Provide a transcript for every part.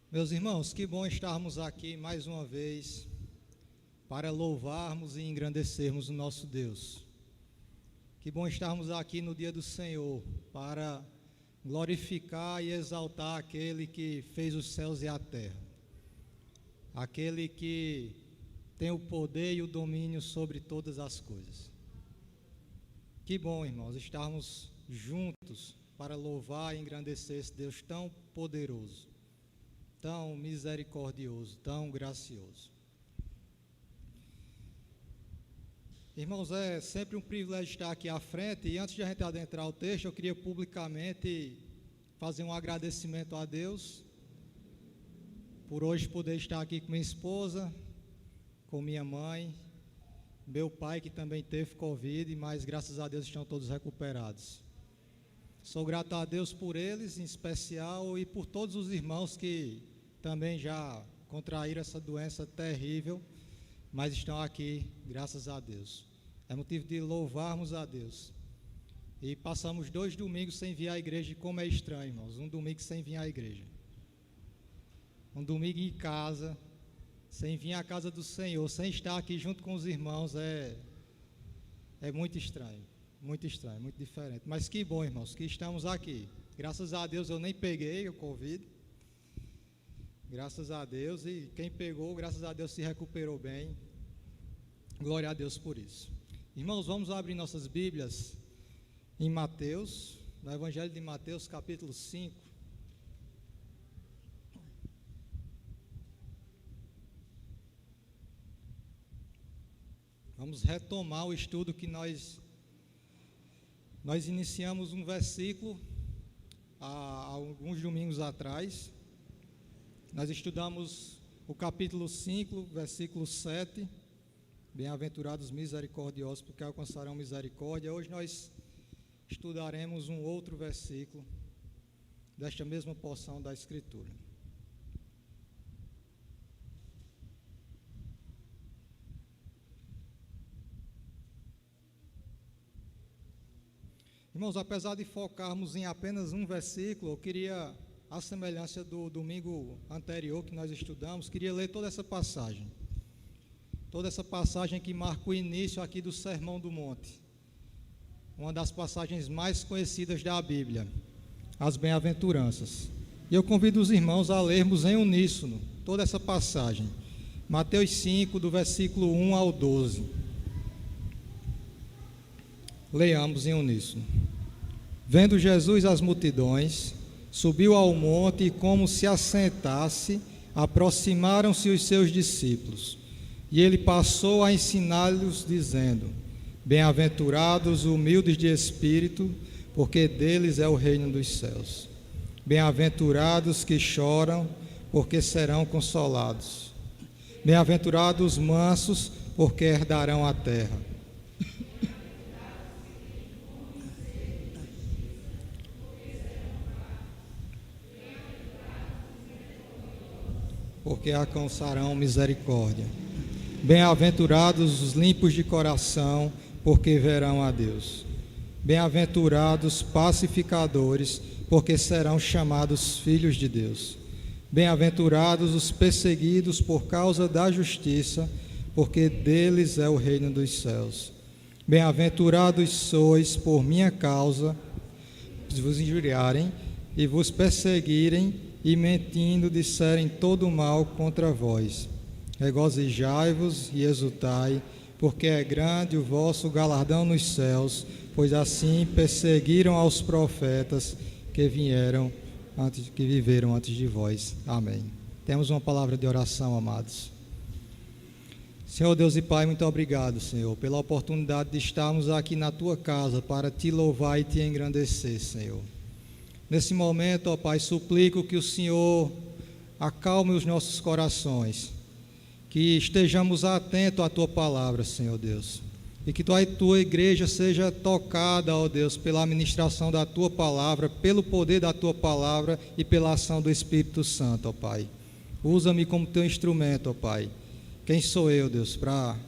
Meus irmãos, que bom estarmos aqui mais uma vez para louvarmos e engrandecermos o nosso Deus. Que bom estarmos aqui no dia do Senhor para glorificar e exaltar aquele que fez os céus e a terra, aquele que tem o poder e o domínio sobre todas as coisas. Que bom, irmãos, estarmos juntos para louvar e engrandecer esse Deus tão poderoso, tão misericordioso, tão gracioso. Irmãos, é sempre um privilégio estar aqui à frente, e antes de a gente adentrar o texto, eu queria publicamente fazer um agradecimento a Deus por hoje poder estar aqui com minha esposa, com minha mãe, meu pai que também teve Covid, mas graças a Deus estão todos recuperados. Sou grato a Deus por eles, em especial, e por todos os irmãos que também já contraíram essa doença terrível, mas estão aqui, graças a Deus. É motivo de louvarmos a Deus. E passamos 2 domingos sem vir à igreja, e como é estranho, irmãos, um domingo sem vir à igreja. Um domingo em casa, sem vir à casa do Senhor, sem estar aqui junto com os irmãos, é muito estranho, muito diferente. Mas que bom, irmãos, que estamos aqui. Graças a Deus eu nem peguei o Covid, graças a Deus, e quem pegou, graças a Deus se recuperou bem. Glória a Deus por isso. Irmãos, vamos abrir nossas Bíblias em Mateus, no Evangelho de Mateus, capítulo 5. Vamos retomar o estudo que nós iniciamos um versículo há alguns domingos atrás. Nós estudamos o capítulo 5, versículo 7, bem-aventurados misericordiosos, porque alcançarão misericórdia. Hoje nós estudaremos um outro versículo desta mesma porção da Escritura. Irmãos, apesar de focarmos em apenas um versículo, eu queria, à semelhança do domingo anterior que nós estudamos, queria ler toda essa passagem que marca o início aqui do Sermão do Monte, uma das passagens mais conhecidas da Bíblia, as bem-aventuranças. E eu convido os irmãos a lermos em uníssono toda essa passagem, Mateus 5, do versículo 1 ao 12. Leiamos em uníssono. Vendo Jesus as multidões, subiu ao monte e, como se assentasse, aproximaram-se os seus discípulos. E ele passou a ensinar-lhes, dizendo: Bem-aventurados os humildes de espírito, porque deles é o reino dos céus. Bem-aventurados que choram, porque serão consolados. Bem-aventurados os mansos, porque herdarão a terra. Porque alcançarão misericórdia. Bem-aventurados os limpos de coração, porque verão a Deus. Bem-aventurados pacificadores, porque serão chamados filhos de Deus. Bem-aventurados os perseguidos por causa da justiça, porque deles é o reino dos céus. Bem-aventurados sois por minha causa, se vos injuriarem e vos perseguirem, e mentindo disserem todo o mal contra vós. Regozijai-vos e exultai, porque é grande o vosso galardão nos céus, pois assim perseguiram aos profetas que viveram antes de vós. Amém. Temos uma palavra de oração, amados. Senhor Deus e Pai, muito obrigado, Senhor, pela oportunidade de estarmos aqui na Tua casa para Te louvar e Te engrandecer, Senhor. Nesse momento, ó Pai, suplico que o Senhor acalme os nossos corações, que estejamos atentos à Tua palavra, Senhor Deus, e que Tua igreja seja tocada, ó Deus, pela administração da Tua palavra, pelo poder da Tua palavra e pela ação do Espírito Santo, ó Pai. Usa-me como Teu instrumento, ó Pai. Quem sou eu, Deus, para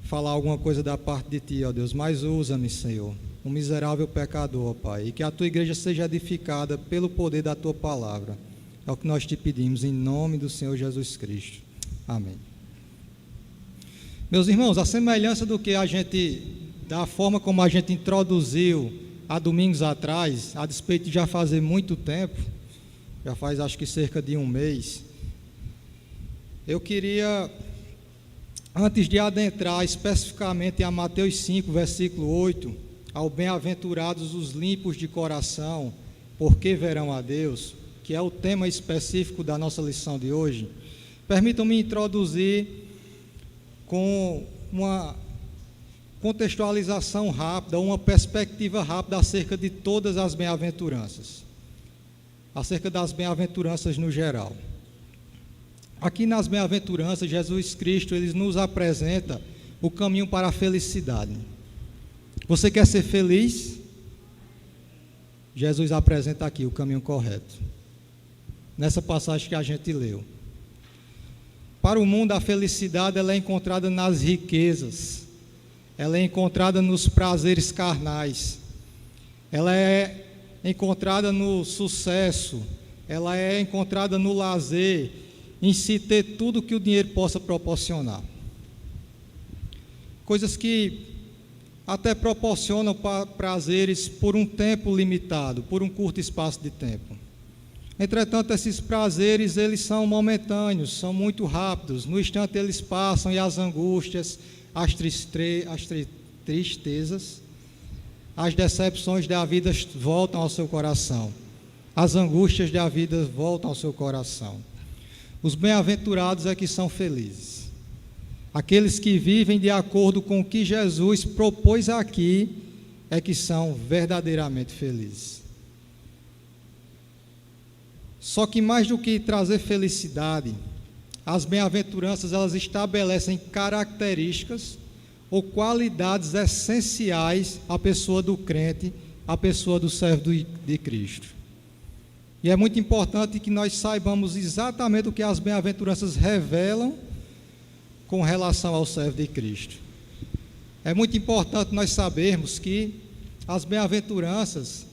falar alguma coisa da parte de Ti, ó Deus, mas usa-me, Senhor, um miserável pecador, ó Pai, e que a Tua igreja seja edificada pelo poder da Tua palavra. É o que nós te pedimos em nome do Senhor Jesus Cristo. Amém. Meus irmãos, a semelhança da forma como a gente introduziu há domingos atrás, a despeito de já fazer muito tempo, já faz acho que cerca de um mês, eu queria, antes de adentrar especificamente a Mateus 5, versículo 8, ao bem-aventurados os limpos de coração, porque verão a Deus, que é o tema específico da nossa lição de hoje, permitam-me introduzir com uma contextualização rápida, uma perspectiva rápida acerca de todas as bem-aventuranças, acerca das bem-aventuranças no geral. Aqui nas bem-aventuranças, Jesus Cristo ele nos apresenta o caminho para a felicidade. Você quer ser feliz? Jesus apresenta aqui o caminho correto, nessa passagem que a gente leu. Para o mundo, a felicidade ela é encontrada nas riquezas, ela é encontrada nos prazeres carnais, ela é encontrada no sucesso, ela é encontrada no lazer, em se ter tudo que o dinheiro possa proporcionar. Coisas que até proporcionam prazeres por um tempo limitado, por um curto espaço de tempo. Entretanto, esses prazeres, eles são momentâneos, são muito rápidos. No instante eles passam e as angústias, as tristezas, as decepções da vida voltam ao seu coração. As angústias da vida voltam ao seu coração. Os bem-aventurados é que são felizes. Aqueles que vivem de acordo com o que Jesus propôs aqui é que são verdadeiramente felizes. Só que mais do que trazer felicidade, as bem-aventuranças elas estabelecem características ou qualidades essenciais à pessoa do crente, à pessoa do servo de Cristo. E é muito importante que nós saibamos exatamente o que as bem-aventuranças revelam com relação ao servo de Cristo. É muito importante nós sabermos que as bem-aventuranças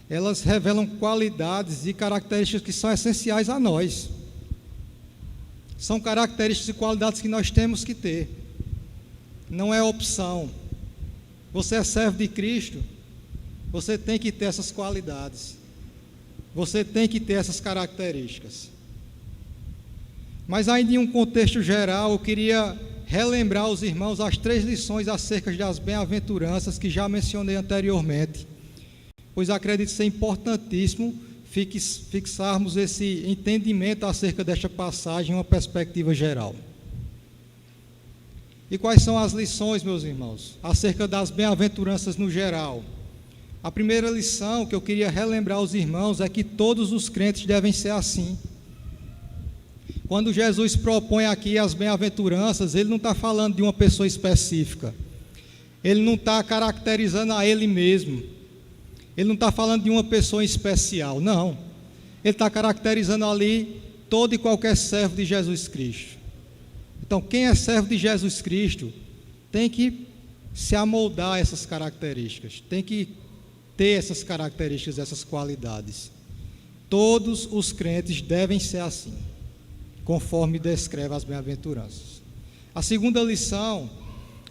elas revelam qualidades e características que são essenciais a nós. São características e qualidades que nós temos que ter. Não é opção. Você é servo de Cristo, você tem que ter essas qualidades. Você tem que ter essas características. Mas ainda em um contexto geral, eu queria relembrar aos irmãos as 3 lições acerca das bem-aventuranças que já mencionei anteriormente, pois acredito ser importantíssimo fixarmos esse entendimento acerca desta passagem em uma perspectiva geral. E quais são as lições, meus irmãos, acerca das bem-aventuranças no geral? A primeira lição que eu queria relembrar aos irmãos é que todos os crentes devem ser assim. Quando Jesus propõe aqui as bem-aventuranças, ele não está falando de uma pessoa específica, ele não está caracterizando a ele mesmo, ele não está falando de uma pessoa especial, não. Ele está caracterizando ali todo e qualquer servo de Jesus Cristo. Então, quem é servo de Jesus Cristo tem que se amoldar a essas características, tem que ter essas características, essas qualidades. Todos os crentes devem ser assim, conforme descreve as bem-aventuranças. A segunda lição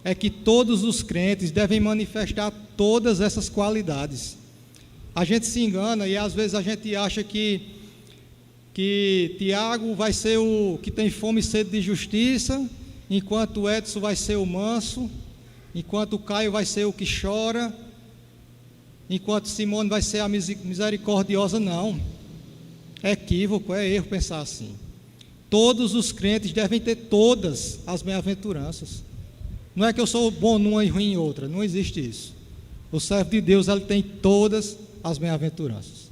é que todos os crentes devem manifestar todas essas qualidades. A gente se engana e às vezes a gente acha que Tiago vai ser o que tem fome e sede de justiça, enquanto Edson vai ser o manso, enquanto Caio vai ser o que chora, enquanto Simone vai ser a misericordiosa. Não, é equívoco, é erro pensar assim. Todos os crentes devem ter todas as bem-aventuranças. Não é que eu sou bom numa e ruim em outra, não existe isso. O servo de Deus ele tem todas as bem-aventuranças.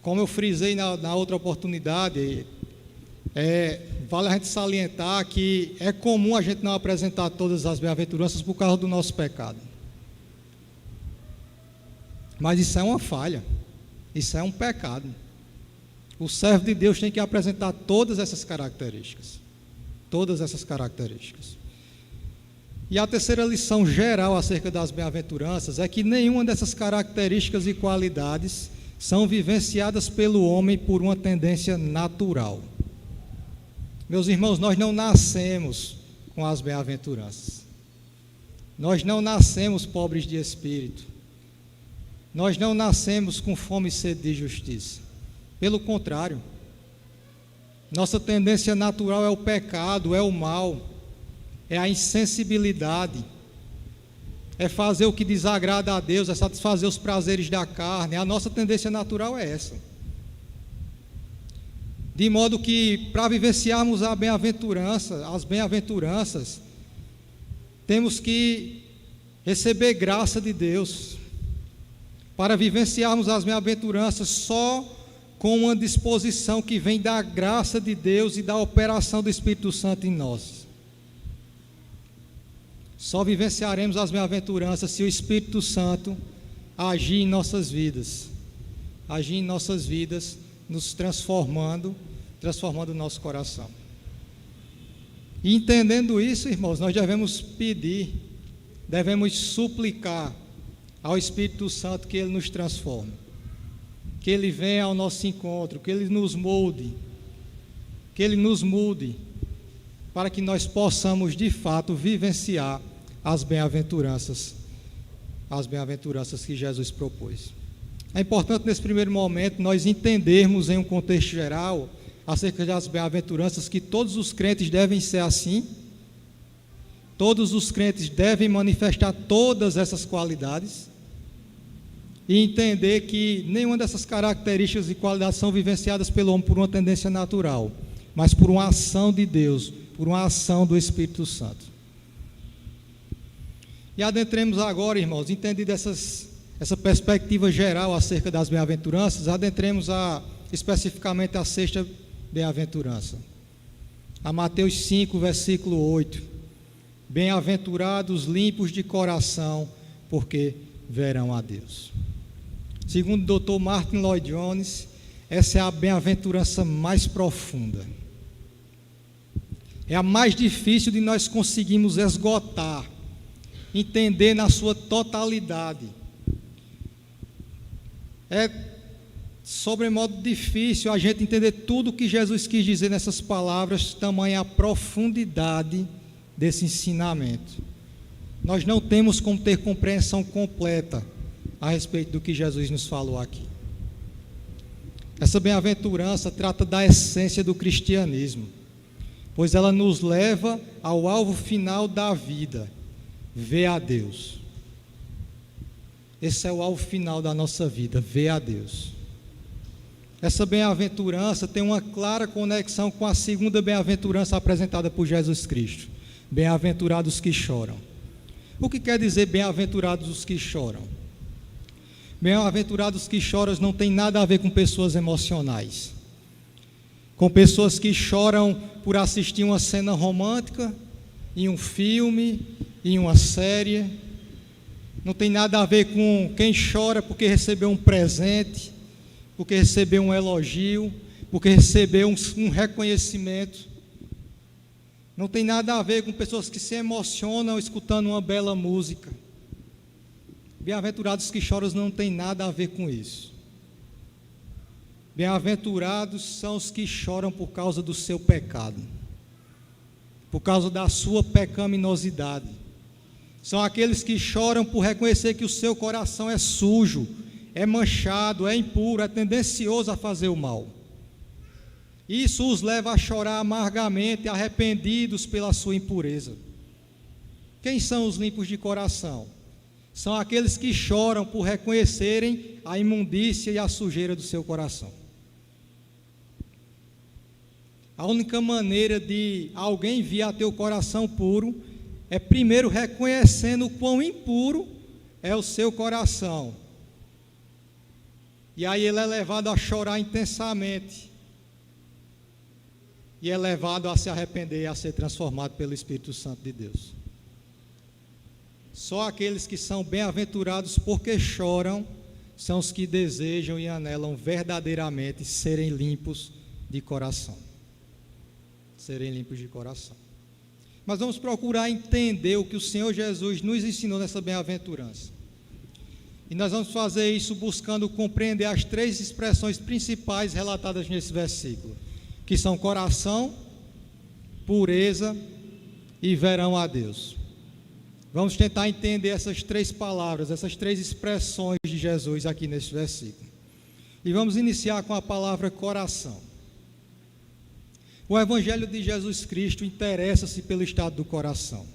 Como eu frisei na outra oportunidade, vale a gente salientar que é comum a gente não apresentar todas as bem-aventuranças por causa do nosso pecado. Mas isso é uma falha, isso é um pecado. O servo de Deus tem que apresentar todas essas características. Todas essas características. E a terceira lição geral acerca das bem-aventuranças é que nenhuma dessas características e qualidades são vivenciadas pelo homem por uma tendência natural. Meus irmãos, nós não nascemos com as bem-aventuranças. Nós não nascemos pobres de espírito. Nós não nascemos com fome e sede de justiça. Pelo contrário, nossa tendência natural é o pecado, é o mal, é a insensibilidade, é fazer o que desagrada a Deus, é satisfazer os prazeres da carne. A nossa tendência natural é essa. De modo que, para vivenciarmos as bem-aventuranças, temos que receber graça de Deus. Para vivenciarmos as bem-aventuranças só com uma disposição que vem da graça de Deus e da operação do Espírito Santo em nós. Só vivenciaremos as bem-aventuranças se o Espírito Santo agir em nossas vidas, nos transformando o nosso coração. E entendendo isso, irmãos, nós devemos pedir, devemos suplicar ao Espírito Santo que Ele nos transforme, que Ele venha ao nosso encontro, que Ele nos molde, que Ele nos mude, para que nós possamos de fato vivenciar as bem-aventuranças que Jesus propôs. É importante nesse primeiro momento nós entendermos em um contexto geral acerca das bem-aventuranças que todos os crentes devem ser assim, todos os crentes devem manifestar todas essas qualidades e entender que nenhuma dessas características e qualidades são vivenciadas pelo homem por uma tendência natural, mas por uma ação de Deus, por uma ação do Espírito Santo. E adentremos agora, irmãos, entendendo essa perspectiva geral acerca das bem-aventuranças, adentremos especificamente a sexta bem-aventurança. A Mateus 5, versículo 8. Bem-aventurados limpos de coração, porque verão a Deus. Segundo o Dr. Martin Lloyd Jones, essa é a bem-aventurança mais profunda. É a mais difícil de nós conseguirmos esgotar, entender na sua totalidade. É sobremodo difícil a gente entender tudo o que Jesus quis dizer nessas palavras, tamanha a profundidade desse ensinamento. Nós não temos como ter compreensão completa a respeito do que Jesus nos falou aqui. Essa bem-aventurança trata da essência do cristianismo, pois ela nos leva ao alvo final da vida, ver a Deus. Esse é o alvo final da nossa vida, ver a Deus. Essa bem-aventurança tem uma clara conexão com a segunda bem-aventurança apresentada por Jesus Cristo. Bem-aventurados que choram. O que quer dizer bem-aventurados os que choram? Bem-aventurados que choram não tem nada a ver com pessoas emocionais, com pessoas que choram por assistir uma cena romântica, em um filme, em uma série. Não tem nada a ver com quem chora porque recebeu um presente, porque recebeu um elogio, porque recebeu um reconhecimento. Não tem nada a ver com pessoas que se emocionam escutando uma bela música. Bem-aventurados que choram não tem nada a ver com isso. Bem-aventurados são os que choram por causa do seu pecado, por causa da sua pecaminosidade. São aqueles que choram por reconhecer que o seu coração é sujo, é manchado, é impuro, é tendencioso a fazer o mal. Isso os leva a chorar amargamente, arrependidos pela sua impureza. Quem são os limpos de coração? São aqueles que choram por reconhecerem a imundícia e a sujeira do seu coração. A única maneira de alguém vir a ter o coração puro é primeiro reconhecendo o quão impuro é o seu coração. E aí ele é levado a chorar intensamente. E é levado a se arrepender e a ser transformado pelo Espírito Santo de Deus. Só aqueles que são bem-aventurados porque choram são os que desejam e anelam verdadeiramente serem limpos de coração. Serem limpos de coração. Mas vamos procurar entender o que o Senhor Jesus nos ensinou nessa bem-aventurança. E nós vamos fazer isso buscando compreender as três expressões principais relatadas nesse versículo, que são coração, pureza e verão a Deus. Vamos tentar entender essas três palavras, essas três expressões de Jesus aqui nesse versículo. E vamos iniciar com a palavra coração. O Evangelho de Jesus Cristo interessa-se pelo estado do coração.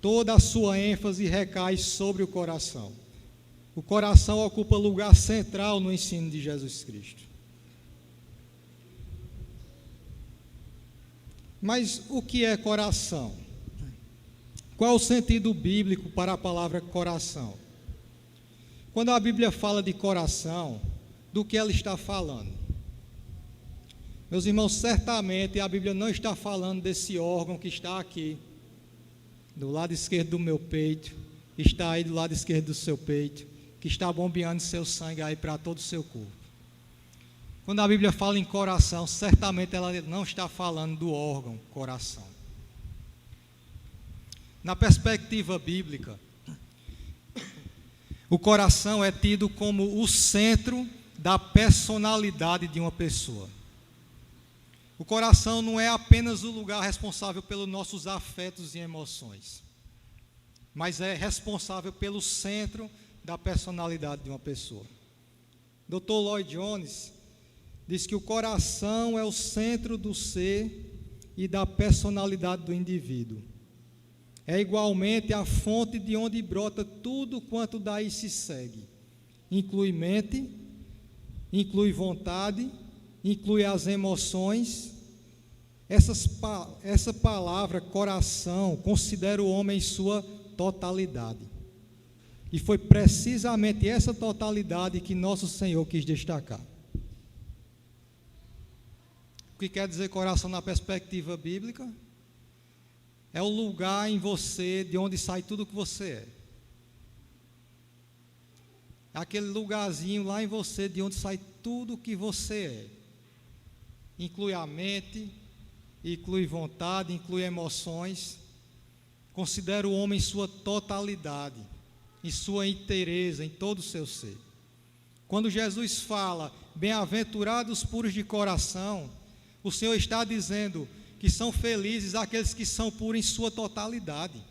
Toda a sua ênfase recai sobre o coração. O coração ocupa lugar central no ensino de Jesus Cristo. Mas o que é coração? Qual o sentido bíblico para a palavra coração? Quando a Bíblia fala de coração, do que ela está falando? Meus irmãos, certamente a Bíblia não está falando desse órgão que está aqui, do lado esquerdo do meu peito, que está aí do lado esquerdo do seu peito, que está bombeando seu sangue aí para todo o seu corpo. Quando a Bíblia fala em coração, certamente ela não está falando do órgão coração. Na perspectiva bíblica, o coração é tido como o centro da personalidade de uma pessoa. O coração não é apenas o lugar responsável pelos nossos afetos e emoções, mas é responsável pelo centro da personalidade de uma pessoa. Dr. Lloyd Jones diz que o coração é o centro do ser e da personalidade do indivíduo. É igualmente a fonte de onde brota tudo quanto daí se segue. Inclui mente, inclui vontade, inclui as emoções. Essa palavra coração considera o homem em sua totalidade. E foi precisamente essa totalidade que nosso Senhor quis destacar. O que quer dizer coração na perspectiva bíblica? É o lugar em você de onde sai tudo que você é. É aquele lugarzinho lá em você de onde sai tudo que você é. Inclui a mente, inclui vontade, inclui emoções. Considera o homem em sua totalidade, em sua inteireza, em todo o seu ser. Quando Jesus fala, bem-aventurados puros de coração, o Senhor está dizendo que são felizes aqueles que são puros em sua totalidade,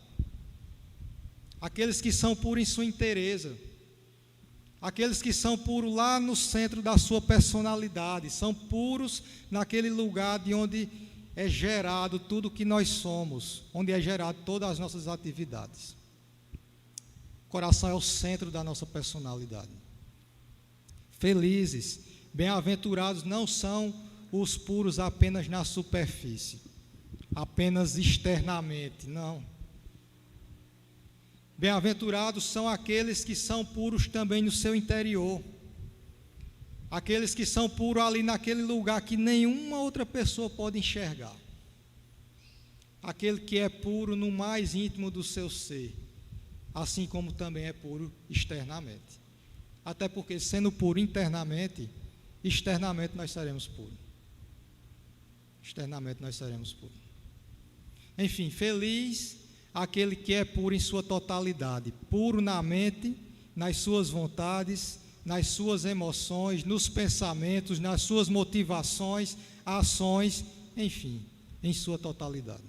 aqueles que são puros em sua inteireza, aqueles que são puros lá no centro da sua personalidade, são puros naquele lugar de onde é gerado tudo que nós somos, onde é gerado todas as nossas atividades. O coração é o centro da nossa personalidade. Felizes, bem-aventurados não são os puros apenas na superfície, apenas externamente, não. Bem-aventurados são aqueles que são puros também no seu interior, aqueles que são puros ali naquele lugar que nenhuma outra pessoa pode enxergar, aquele que é puro no mais íntimo do seu ser, assim como também é puro externamente, até porque sendo puro internamente, externamente nós seremos puros. Externamente nós seremos puros. Enfim, feliz aquele que é puro em sua totalidade, puro na mente, nas suas vontades, nas suas emoções, nos pensamentos, nas suas motivações, ações, enfim, em sua totalidade.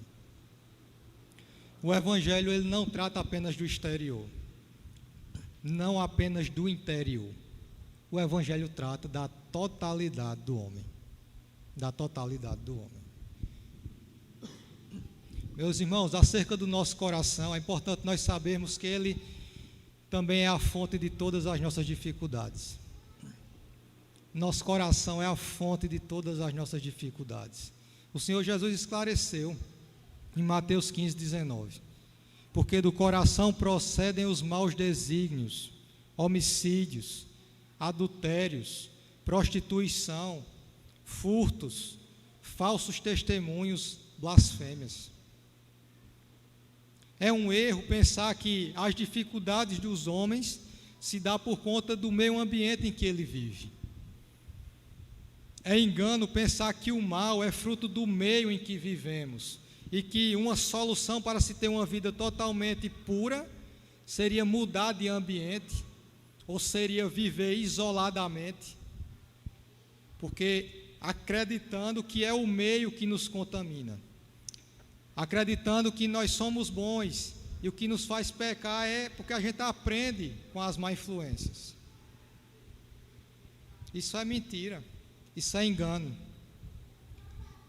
O Evangelho ele não trata apenas do exterior, não apenas do interior. O Evangelho trata da totalidade do homem. Da totalidade do homem. Meus irmãos, acerca do nosso coração, é importante nós sabermos que ele também é a fonte de todas as nossas dificuldades. Nosso coração é a fonte de todas as nossas dificuldades. O Senhor Jesus esclareceu em Mateus 15:19, porque do coração procedem os maus desígnios, homicídios, adultérios, prostituição, furtos, falsos testemunhos, blasfêmias. É um erro pensar que as dificuldades dos homens se dão por conta do meio ambiente em que ele vive. É engano pensar que o mal é fruto do meio em que vivemos e que uma solução para se ter uma vida totalmente pura seria mudar de ambiente, ou seria viver isoladamente, porque acreditando que é o meio que nos contamina, acreditando que nós somos bons e o que nos faz pecar é porque a gente aprende com as má influências. Isso é mentira, isso é engano.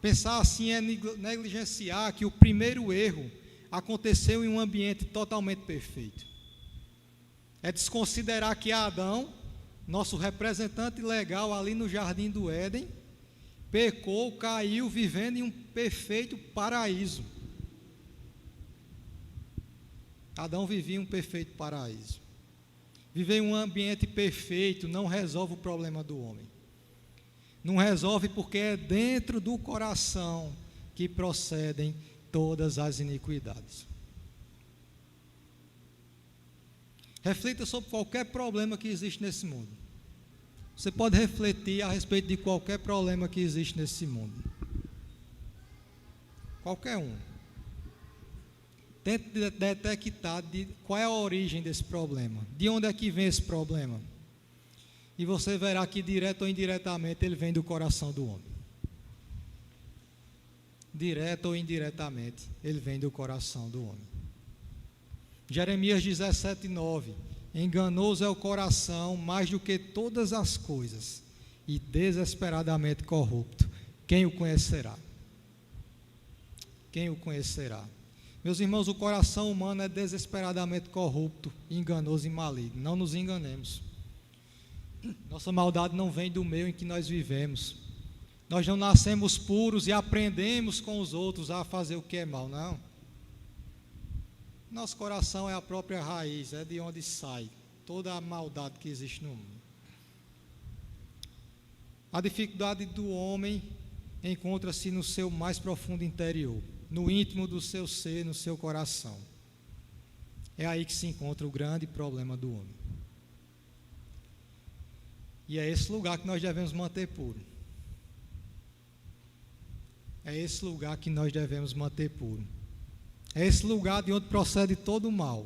Pensar assim é negligenciar que o primeiro erro aconteceu em um ambiente totalmente perfeito. É desconsiderar que Adão, nosso representante legal ali no jardim do Éden, pecou, caiu, vivendo em um perfeito paraíso. Adão vivia em um perfeito paraíso. Viver em um ambiente perfeito não resolve o problema do homem. Não resolve porque é dentro do coração que procedem todas as iniquidades. Reflita sobre qualquer problema que existe nesse mundo. Você pode refletir a respeito de qualquer problema que existe nesse mundo. Qualquer um. Tente detectar qual é a origem desse problema. De onde é que vem esse problema? E você verá que, direto ou indiretamente, ele vem do coração do homem. Direto ou indiretamente, ele vem do coração do homem. Jeremias 17:9. Enganoso é o coração mais do que todas as coisas, e desesperadamente corrupto. Quem o conhecerá? Quem o conhecerá? Meus irmãos, o coração humano é desesperadamente corrupto, enganoso e maligno. Não nos enganemos. Nossa maldade não vem do meio em que nós vivemos. Nós não nascemos puros e aprendemos com os outros a fazer o que é mal, não. Nosso coração é a própria raiz, é de onde sai toda a maldade que existe no mundo. A dificuldade do homem encontra-se no seu mais profundo interior, no íntimo do seu ser, no seu coração. É aí que se encontra o grande problema do homem. E é esse lugar que nós devemos manter puro. É esse lugar que nós devemos manter puro. É esse lugar de onde procede todo o mal,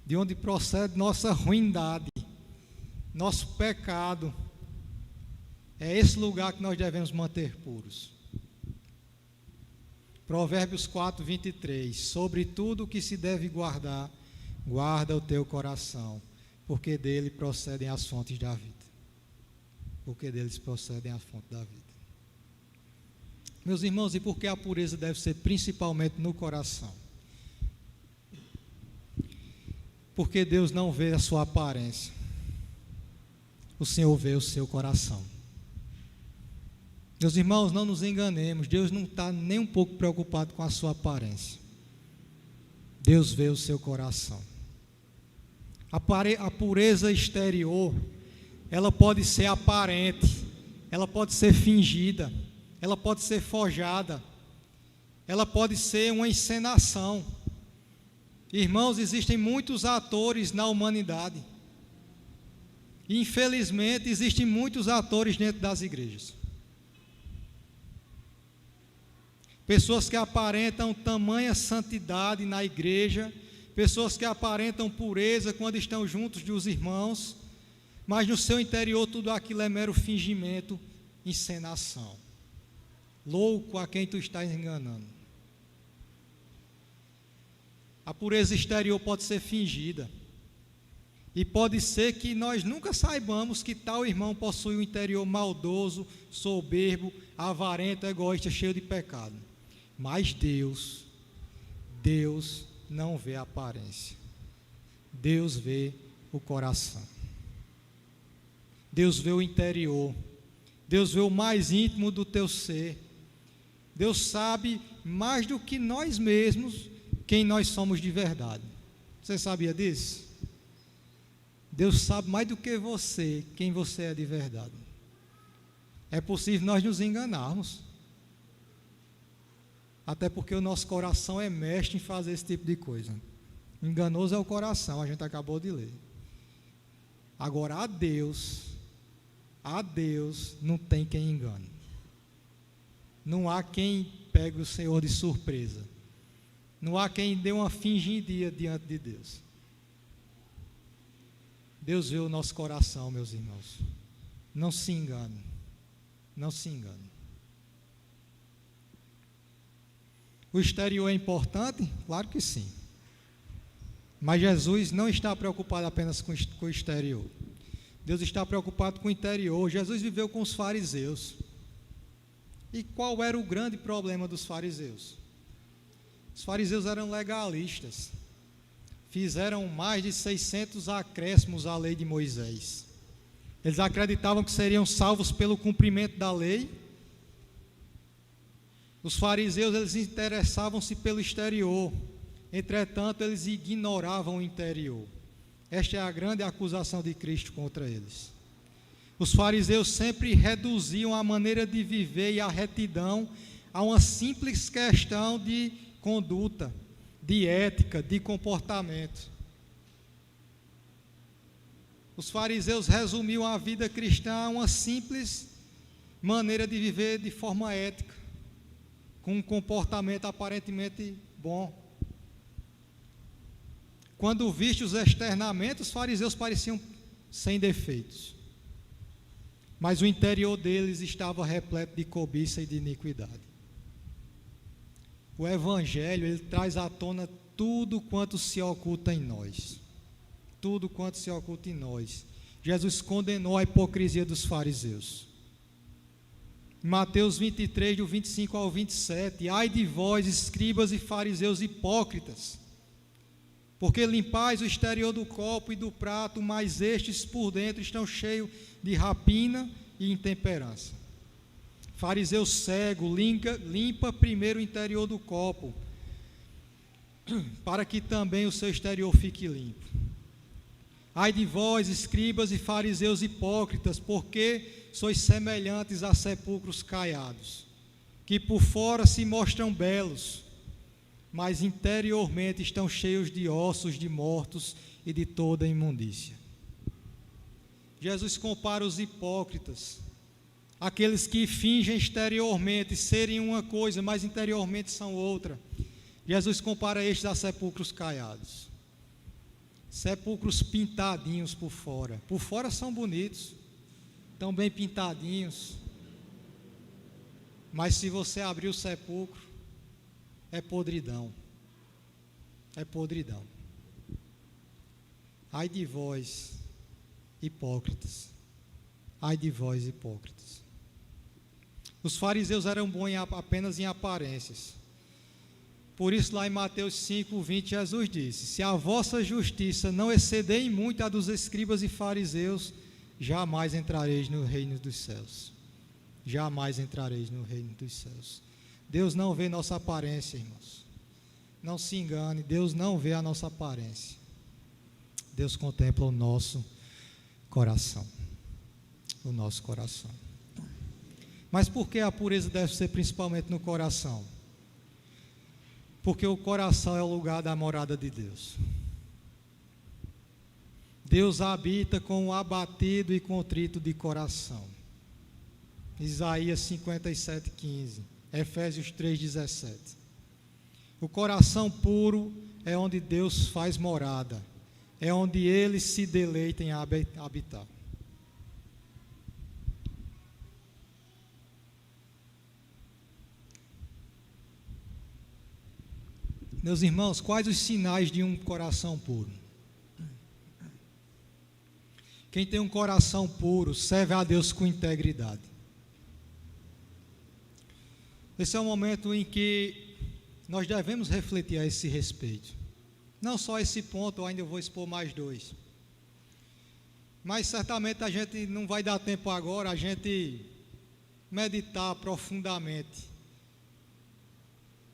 de onde procede nossa ruindade, nosso pecado. É esse lugar que nós devemos manter puros. Provérbios 4:23. Sobre tudo o que se deve guardar, guarda o teu coração, porque dele procedem as fontes da vida. Porque deles procedem as fontes da vida. Meus irmãos, e por que a pureza deve ser principalmente no coração? Porque Deus não vê a sua aparência. O Senhor vê o seu coração. Meus irmãos, não nos enganemos. Deus não está nem um pouco preocupado com a sua aparência. Deus vê o seu coração. A pureza exterior, ela pode ser aparente, ela pode ser fingida, ela pode ser forjada, ela pode ser uma encenação. Irmãos, existem muitos atores na humanidade. E, infelizmente, existem muitos atores dentro das igrejas. Pessoas que aparentam tamanha santidade na igreja, pessoas que aparentam pureza quando estão juntos dos irmãos, mas no seu interior tudo aquilo é mero fingimento, encenação. Louco a quem tu estás enganando. A pureza exterior pode ser fingida. E pode ser que nós nunca saibamos que tal irmão possui um interior maldoso, soberbo, avarento, egoísta, cheio de pecado. Mas Deus não vê a aparência. Deus vê o coração. Deus vê o interior. Deus vê o mais íntimo do teu ser. Deus sabe mais do que nós mesmos quem nós somos de verdade. Você sabia disso? Deus sabe mais do que você quem você é de verdade. É possível nós nos enganarmos. Até porque o nosso coração é mestre em fazer esse tipo de coisa. Enganoso é o coração, a gente acabou de ler. Agora, a Deus não tem quem engane. Não há quem pegue o Senhor de surpresa. Não há quem dê uma fingidinha diante de Deus. Deus vê o nosso coração, meus irmãos. Não se engane. Não se engane. O exterior é importante? Claro que sim. Mas Jesus não está preocupado apenas com o exterior. Deus está preocupado com o interior. Jesus viveu com os fariseus. E qual era o grande problema dos fariseus? Os fariseus eram legalistas. Fizeram mais de 600 acréscimos à lei de Moisés. Eles acreditavam que seriam salvos pelo cumprimento da lei. Os fariseus, eles interessavam-se pelo exterior. Entretanto, eles ignoravam o interior. Esta é a grande acusação de Cristo contra eles. Os fariseus sempre reduziam a maneira de viver e a retidão a uma simples questão de conduta, de ética, de comportamento. Os fariseus resumiam a vida cristã a uma simples maneira de viver de forma ética, com um comportamento aparentemente bom. Quando vistos externamente, os fariseus pareciam sem defeitos, mas o interior deles estava repleto de cobiça e de iniquidade. O Evangelho, ele traz à tona tudo quanto se oculta em nós. Tudo quanto se oculta em nós. Jesus condenou a hipocrisia dos fariseus. Em Mateus 23, do 25 ao 27, ai de vós, escribas e fariseus hipócritas, porque limpais o exterior do copo e do prato, mas estes por dentro estão cheios de rapina e intemperança. Fariseu cego, limpa primeiro o interior do copo, para que também o seu exterior fique limpo. Ai de vós, escribas e fariseus hipócritas, porque sois semelhantes a sepulcros caiados, que por fora se mostram belos, mas interiormente estão cheios de ossos de mortos e de toda imundícia. Jesus compara os hipócritas, aqueles que fingem exteriormente serem uma coisa, mas interiormente são outra. Jesus compara estes a sepulcros caiados. Sepulcros pintadinhos por fora. Por fora são bonitos, tão bem pintadinhos. Mas se você abrir o sepulcro, é podridão. É podridão. Ai de vós, hipócritas. Ai de vós, hipócritas. Os fariseus eram bons apenas em aparências. Por isso, lá em Mateus 5, 20, Jesus disse: se a vossa justiça não exceder em muito a dos escribas e fariseus, jamais entrareis no reino dos céus. Jamais entrareis no reino dos céus. Deus não vê nossa aparência, irmãos. Não se engane, Deus não vê a nossa aparência. Deus contempla o nosso coração. O nosso coração. Mas por que a pureza deve ser principalmente no coração? Porque o coração é o lugar da morada de Deus. Deus habita com o abatido e contrito de coração. Isaías 57, 15. Efésios 3, 17. O coração puro é onde Deus faz morada. É onde Ele se deleita em habitar. Meus irmãos, quais os sinais de um coração puro? Quem tem um coração puro serve a Deus com integridade. Esse é o momento em que nós devemos refletir a esse respeito. Não só esse ponto, eu ainda vou expor mais dois. Mas certamente a gente não vai dar tempo agora a gente meditar profundamente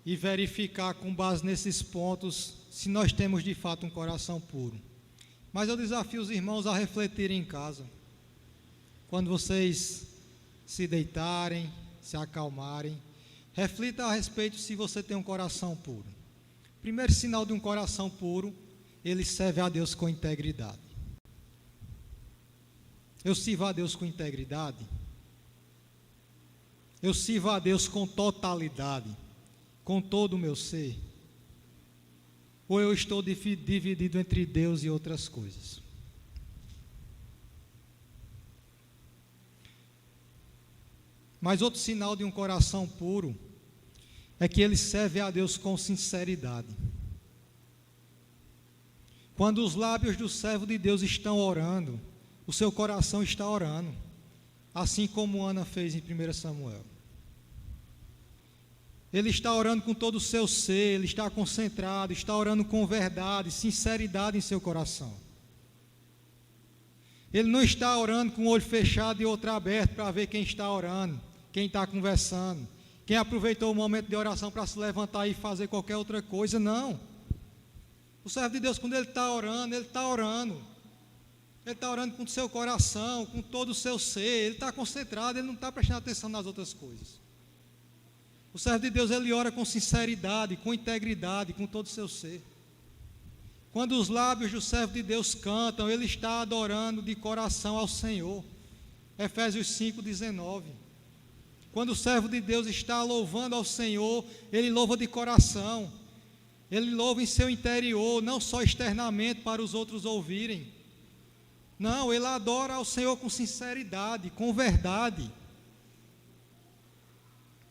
e verificar com base nesses pontos se nós temos de fato um coração puro. Mas eu desafio os irmãos a refletirem em casa, quando vocês se deitarem, se acalmarem, reflita a respeito se você tem um coração puro. Primeiro sinal de um coração puro, ele serve a Deus com integridade. Eu sirvo a Deus com integridade? Eu sirvo a Deus com totalidade, com todo o meu ser? Ou eu estou dividido entre Deus e outras coisas? Mas outro sinal de um coração puro é que ele serve a Deus com sinceridade. Quando os lábios do servo de Deus estão orando, o seu coração está orando, assim como Ana fez em 1 Samuel. Ele está orando com todo o seu ser, ele está concentrado, está orando com verdade, sinceridade em seu coração. Ele não está orando com o olho fechado e outro aberto para ver quem está orando, quem está conversando, quem aproveitou o momento de oração para se levantar e fazer qualquer outra coisa, não. O servo de Deus, quando ele está orando, ele está orando. Ele está orando com o seu coração, com todo o seu ser, ele está concentrado, ele não está prestando atenção nas outras coisas. O servo de Deus, ele ora com sinceridade, com integridade, com todo o seu ser. Quando os lábios do servo de Deus cantam, ele está adorando de coração ao Senhor. Efésios 5:19. Quando o servo de Deus está louvando ao Senhor, ele louva de coração. Ele louva em seu interior, não só externamente para os outros ouvirem. Não, ele adora ao Senhor com sinceridade, com verdade.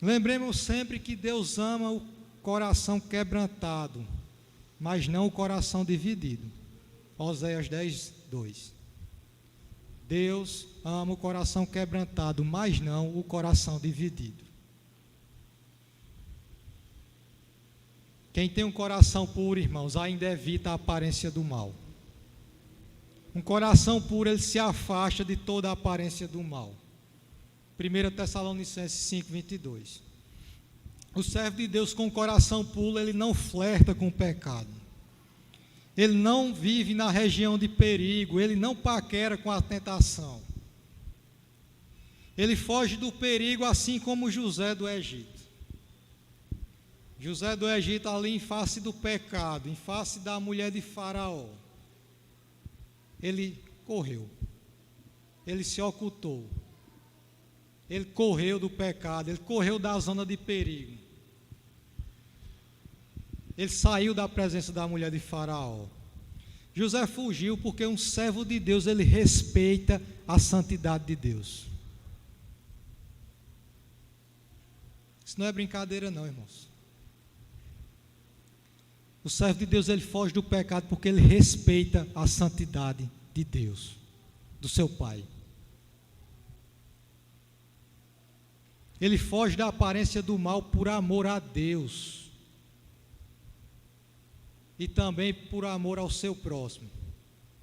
Lembremos sempre que Deus ama o coração quebrantado, mas não o coração dividido. Oséias 10:2. Deus ama o coração quebrantado, mas não o coração dividido. Quem tem um coração puro, irmãos, ainda evita a aparência do mal. Um coração puro, ele se afasta de toda a aparência do mal. 1 Tessalonicenses 5:22. O servo de Deus com o coração puro, ele não flerta com o pecado. Ele não vive na região de perigo, ele não paquera com a tentação. Ele foge do perigo assim como José do Egito. José do Egito ali em face do pecado, em face da mulher de Faraó. Ele correu, ele se ocultou, ele correu do pecado, ele correu da zona de perigo. Ele saiu da presença da mulher de Faraó. José fugiu porque um servo de Deus, ele respeita a santidade de Deus. Isso não é brincadeira não, irmãos. O servo de Deus, ele foge do pecado porque ele respeita a santidade de Deus, do seu Pai. Ele foge da aparência do mal por amor a Deus e também por amor ao seu próximo,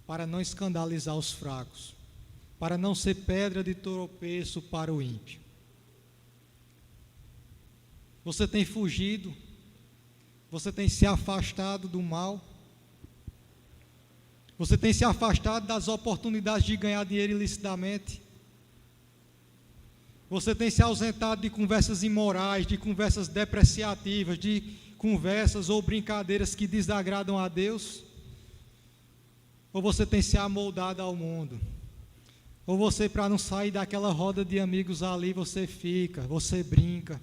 para não escandalizar os fracos, para não ser pedra de tropeço para o ímpio. Você tem fugido? Você tem se afastado do mal? Você tem se afastado das oportunidades de ganhar dinheiro ilicitamente? Você tem se ausentado de conversas imorais, de conversas depreciativas, de conversas ou brincadeiras que desagradam a Deus? Ou você tem se amoldado ao mundo? Ou você, para não sair daquela roda de amigos ali, você fica, você brinca,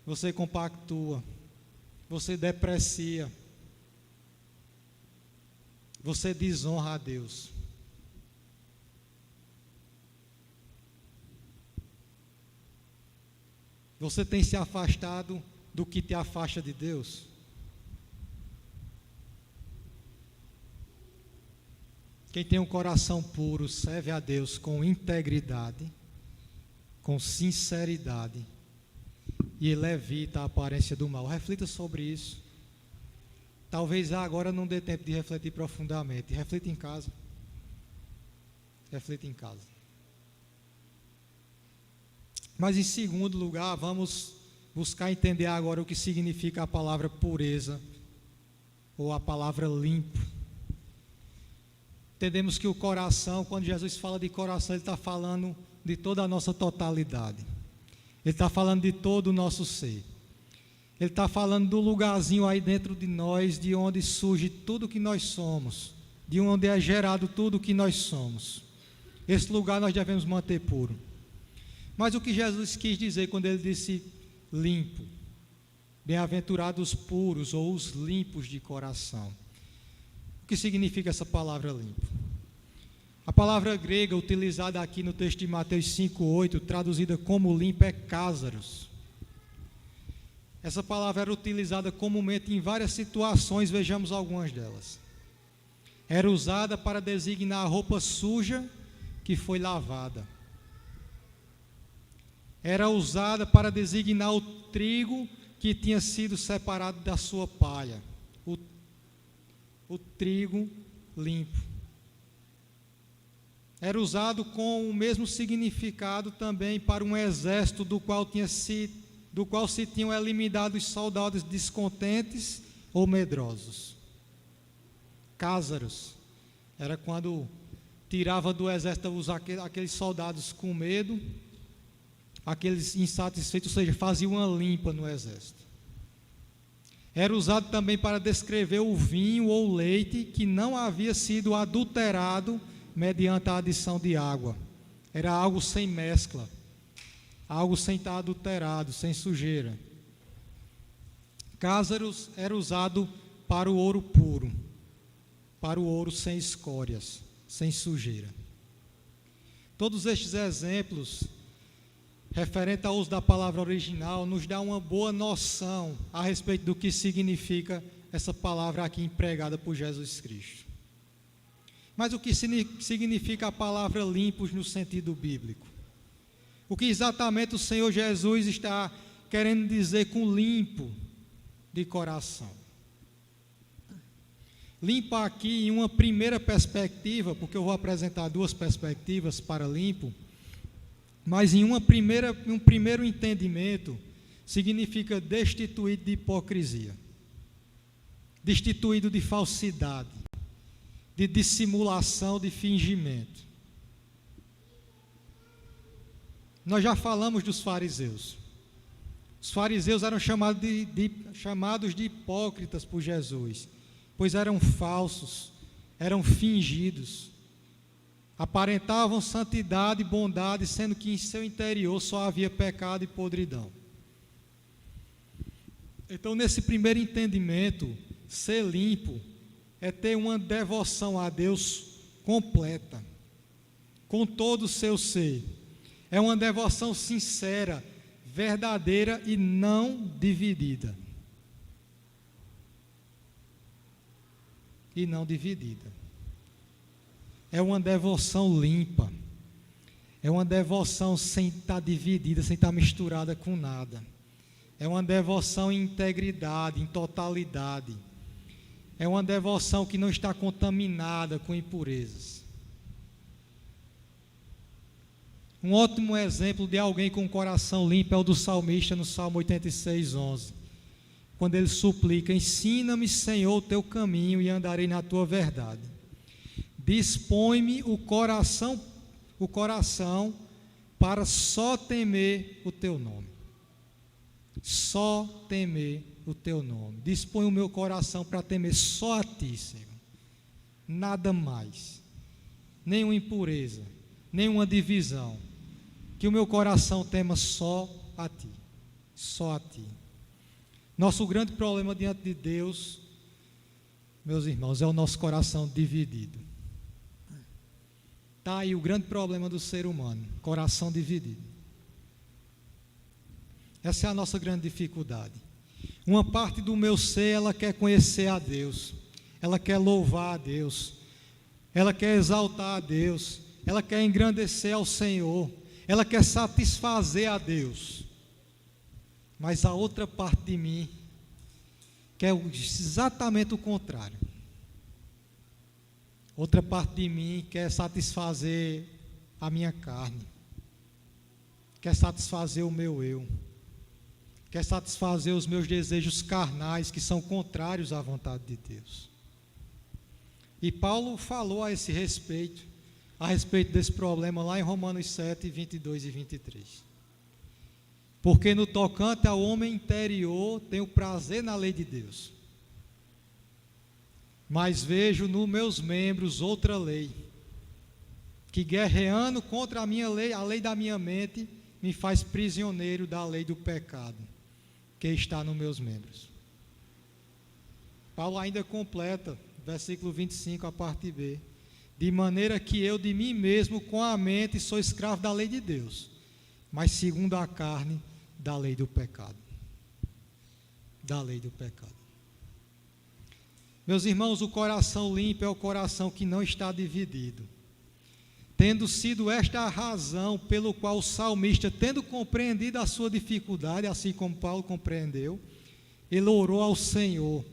você compactua, você deprecia, você desonra a Deus. Você tem se afastado do que te afasta de Deus? Quem tem um coração puro serve a Deus com integridade, com sinceridade, e ele evita a aparência do mal. Reflita sobre isso. Talvez agora não dê tempo de refletir profundamente. Reflita em casa. Reflita em casa. Mas em segundo lugar, vamos buscar entender agora o que significa a palavra pureza, ou a palavra limpo. Entendemos que o coração, quando Jesus fala de coração, Ele está falando de toda a nossa totalidade. Ele está falando de todo o nosso ser. Ele está falando do lugarzinho aí dentro de nós, de onde surge tudo que nós somos, de onde é gerado tudo que nós somos. Esse lugar nós devemos manter puro. Mas o que Jesus quis dizer quando Ele disse limpo? Bem-aventurados os puros ou os limpos de coração. O que significa essa palavra limpo? A palavra grega utilizada aqui no texto de Mateus 5,8, traduzida como limpo, é cásaros. Essa palavra era utilizada comumente em várias situações, vejamos algumas delas. Era usada para designar a roupa suja que foi lavada. Era usada para designar o trigo que tinha sido separado da sua palha. O trigo limpo. Era usado com o mesmo significado também para um exército do qual se tinham eliminado os soldados descontentes ou medrosos. Cázaros era quando tirava do exército aqueles soldados com medo, aqueles insatisfeitos, ou seja, fazia uma limpa no exército. Era usado também para descrever o vinho ou leite que não havia sido adulterado mediante a adição de água. Era algo sem mescla, algo sem estar adulterado, sem sujeira. Cázaros era usado para o ouro puro, para o ouro sem escórias, sem sujeira. Todos estes exemplos, referente ao uso da palavra original, nos dá uma boa noção a respeito do que significa essa palavra aqui empregada por Jesus Cristo. Mas o que significa a palavra limpos no sentido bíblico? O que exatamente o Senhor Jesus está querendo dizer com limpo de coração? Limpo aqui em uma primeira perspectiva, porque eu vou apresentar duas perspectivas para limpo, mas em um primeiro entendimento, significa destituído de hipocrisia, destituído de falsidade, de dissimulação, de fingimento. Nós já falamos dos fariseus. Os fariseus eram chamados de hipócritas por Jesus, pois eram falsos, eram fingidos, aparentavam santidade e bondade, sendo que em seu interior só havia pecado e podridão. Então, nesse primeiro entendimento, ser limpo é ter uma devoção a Deus completa, com todo o seu ser. É uma devoção sincera, verdadeira e não dividida. E não dividida. É uma devoção limpa. É uma devoção sem estar dividida, sem estar misturada com nada. É uma devoção em integridade, em totalidade. É uma devoção que não está contaminada com impurezas. Um ótimo exemplo de alguém com o coração limpo é o do salmista no Salmo 86, 11. Quando ele suplica: ensina-me, Senhor, o teu caminho e andarei na tua verdade. Dispõe-me o coração para só temer o teu nome. Só temer o teu nome. Dispõe o meu coração para temer só a ti, Senhor. Nada mais. Nenhuma impureza, nenhuma divisão. Que o meu coração tema só a ti. Só a ti. Nosso grande problema diante de Deus, meus irmãos, é o nosso coração dividido. Está aí o grande problema do ser humano, coração dividido. Essa é a nossa grande dificuldade. Uma parte do meu ser, ela quer conhecer a Deus, ela quer louvar a Deus, ela quer exaltar a Deus, ela quer engrandecer ao Senhor, ela quer satisfazer a Deus. Mas a outra parte de mim quer exatamente o contrário. Outra parte de mim quer satisfazer a minha carne, quer satisfazer o meu eu, quer satisfazer os meus desejos carnais, que são contrários à vontade de Deus. E Paulo falou a respeito desse problema lá em Romanos 7, 22 e 23. Porque no tocante ao homem interior tenho prazer na lei de Deus, mas vejo nos meus membros outra lei, que guerreando contra a minha lei, a lei da minha mente, me faz prisioneiro da lei do pecado, que está nos meus membros. Paulo ainda completa, versículo 25, a parte B, de maneira que eu de mim mesmo com a mente sou escravo da lei de Deus, mas segundo a carne, da lei do pecado. Da lei do pecado. Meus irmãos, o coração limpo é o coração que não está dividido. Tendo sido esta a razão pelo qual o salmista, tendo compreendido a sua dificuldade, assim como Paulo compreendeu, ele orou ao Senhor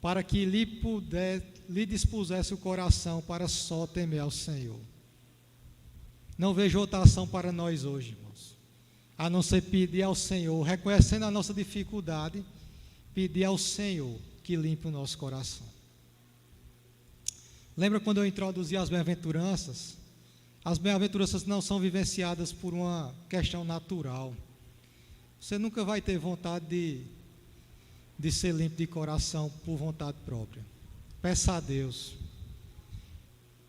para que lhe dispusesse o coração para só temer ao Senhor. Não vejo outra ação para nós hoje, irmãos, a não ser pedir ao Senhor, reconhecendo a nossa dificuldade, pedir ao Senhor que limpe o nosso coração. Lembra quando eu introduzi as bem-aventuranças? As bem-aventuranças não são vivenciadas por uma questão natural. Você nunca vai ter vontade de ser limpo de coração por vontade própria. Peça a Deus,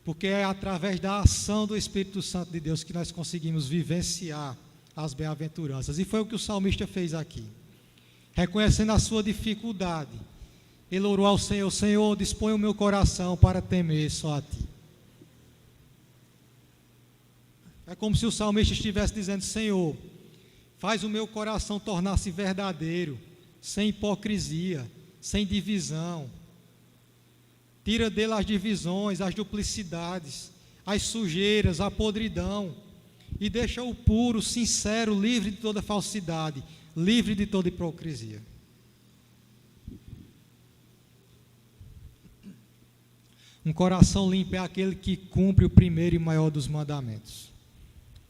porque é através da ação do Espírito Santo de Deus que nós conseguimos vivenciar as bem-aventuranças. E foi o que o salmista fez aqui. Reconhecendo a sua dificuldade, ele orou ao Senhor: Senhor, dispõe o meu coração para temer só a Ti. É como se o salmista estivesse dizendo: Senhor, faz o meu coração tornar-se verdadeiro, sem hipocrisia, sem divisão. Tira dele as divisões, as duplicidades, as sujeiras, a podridão, e deixa-o puro, sincero, livre de toda falsidade, livre de toda hipocrisia. Um coração limpo é aquele que cumpre o primeiro e maior dos mandamentos.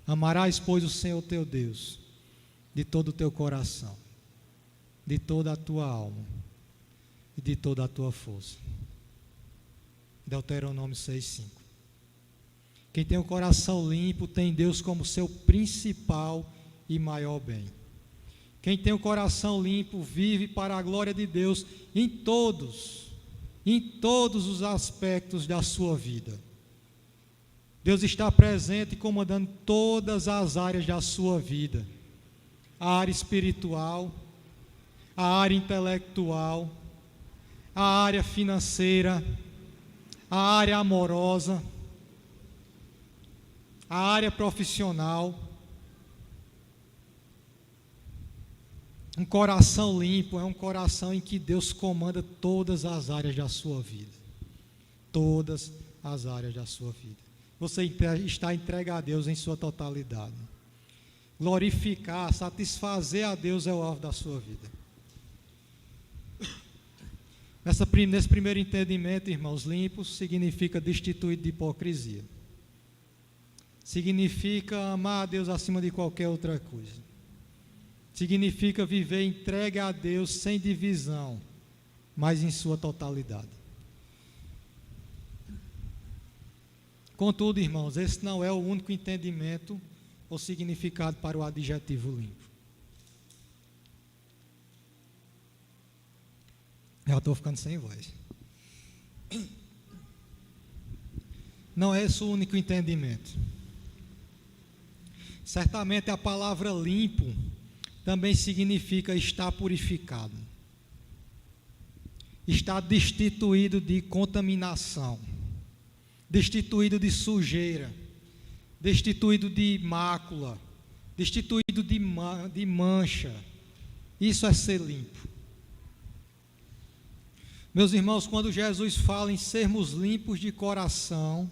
Amarás, pois, o Senhor teu Deus de todo o teu coração, de toda a tua alma e de toda a tua força. Deuteronômio 6:5. Quem tem o coração limpo tem Deus como seu principal e maior bem. Quem tem o coração limpo vive para a glória de Deus em todos os aspectos da sua vida. Deus está presente e comandando todas as áreas da sua vida: a área espiritual, a área intelectual, a área financeira, a área amorosa, a área profissional. Um coração limpo é um coração em que Deus comanda todas as áreas da sua vida. Todas as áreas da sua vida. Você está entregue a Deus em sua totalidade. Glorificar, satisfazer a Deus é o alvo da sua vida. Nesse primeiro entendimento, irmãos, limpos significa destituído de hipocrisia. Significa amar a Deus acima de qualquer outra coisa. Significa viver entregue a Deus sem divisão, mas em sua totalidade. Contudo, irmãos, esse não é o único entendimento ou significado para o adjetivo limpo. Já estou ficando sem voz. Não é esse o único entendimento. Certamente a palavra limpo também significa estar purificado, estar destituído de contaminação, destituído de sujeira, destituído de mácula, destituído de mancha. Isso é ser limpo. Meus irmãos, quando Jesus fala em sermos limpos de coração,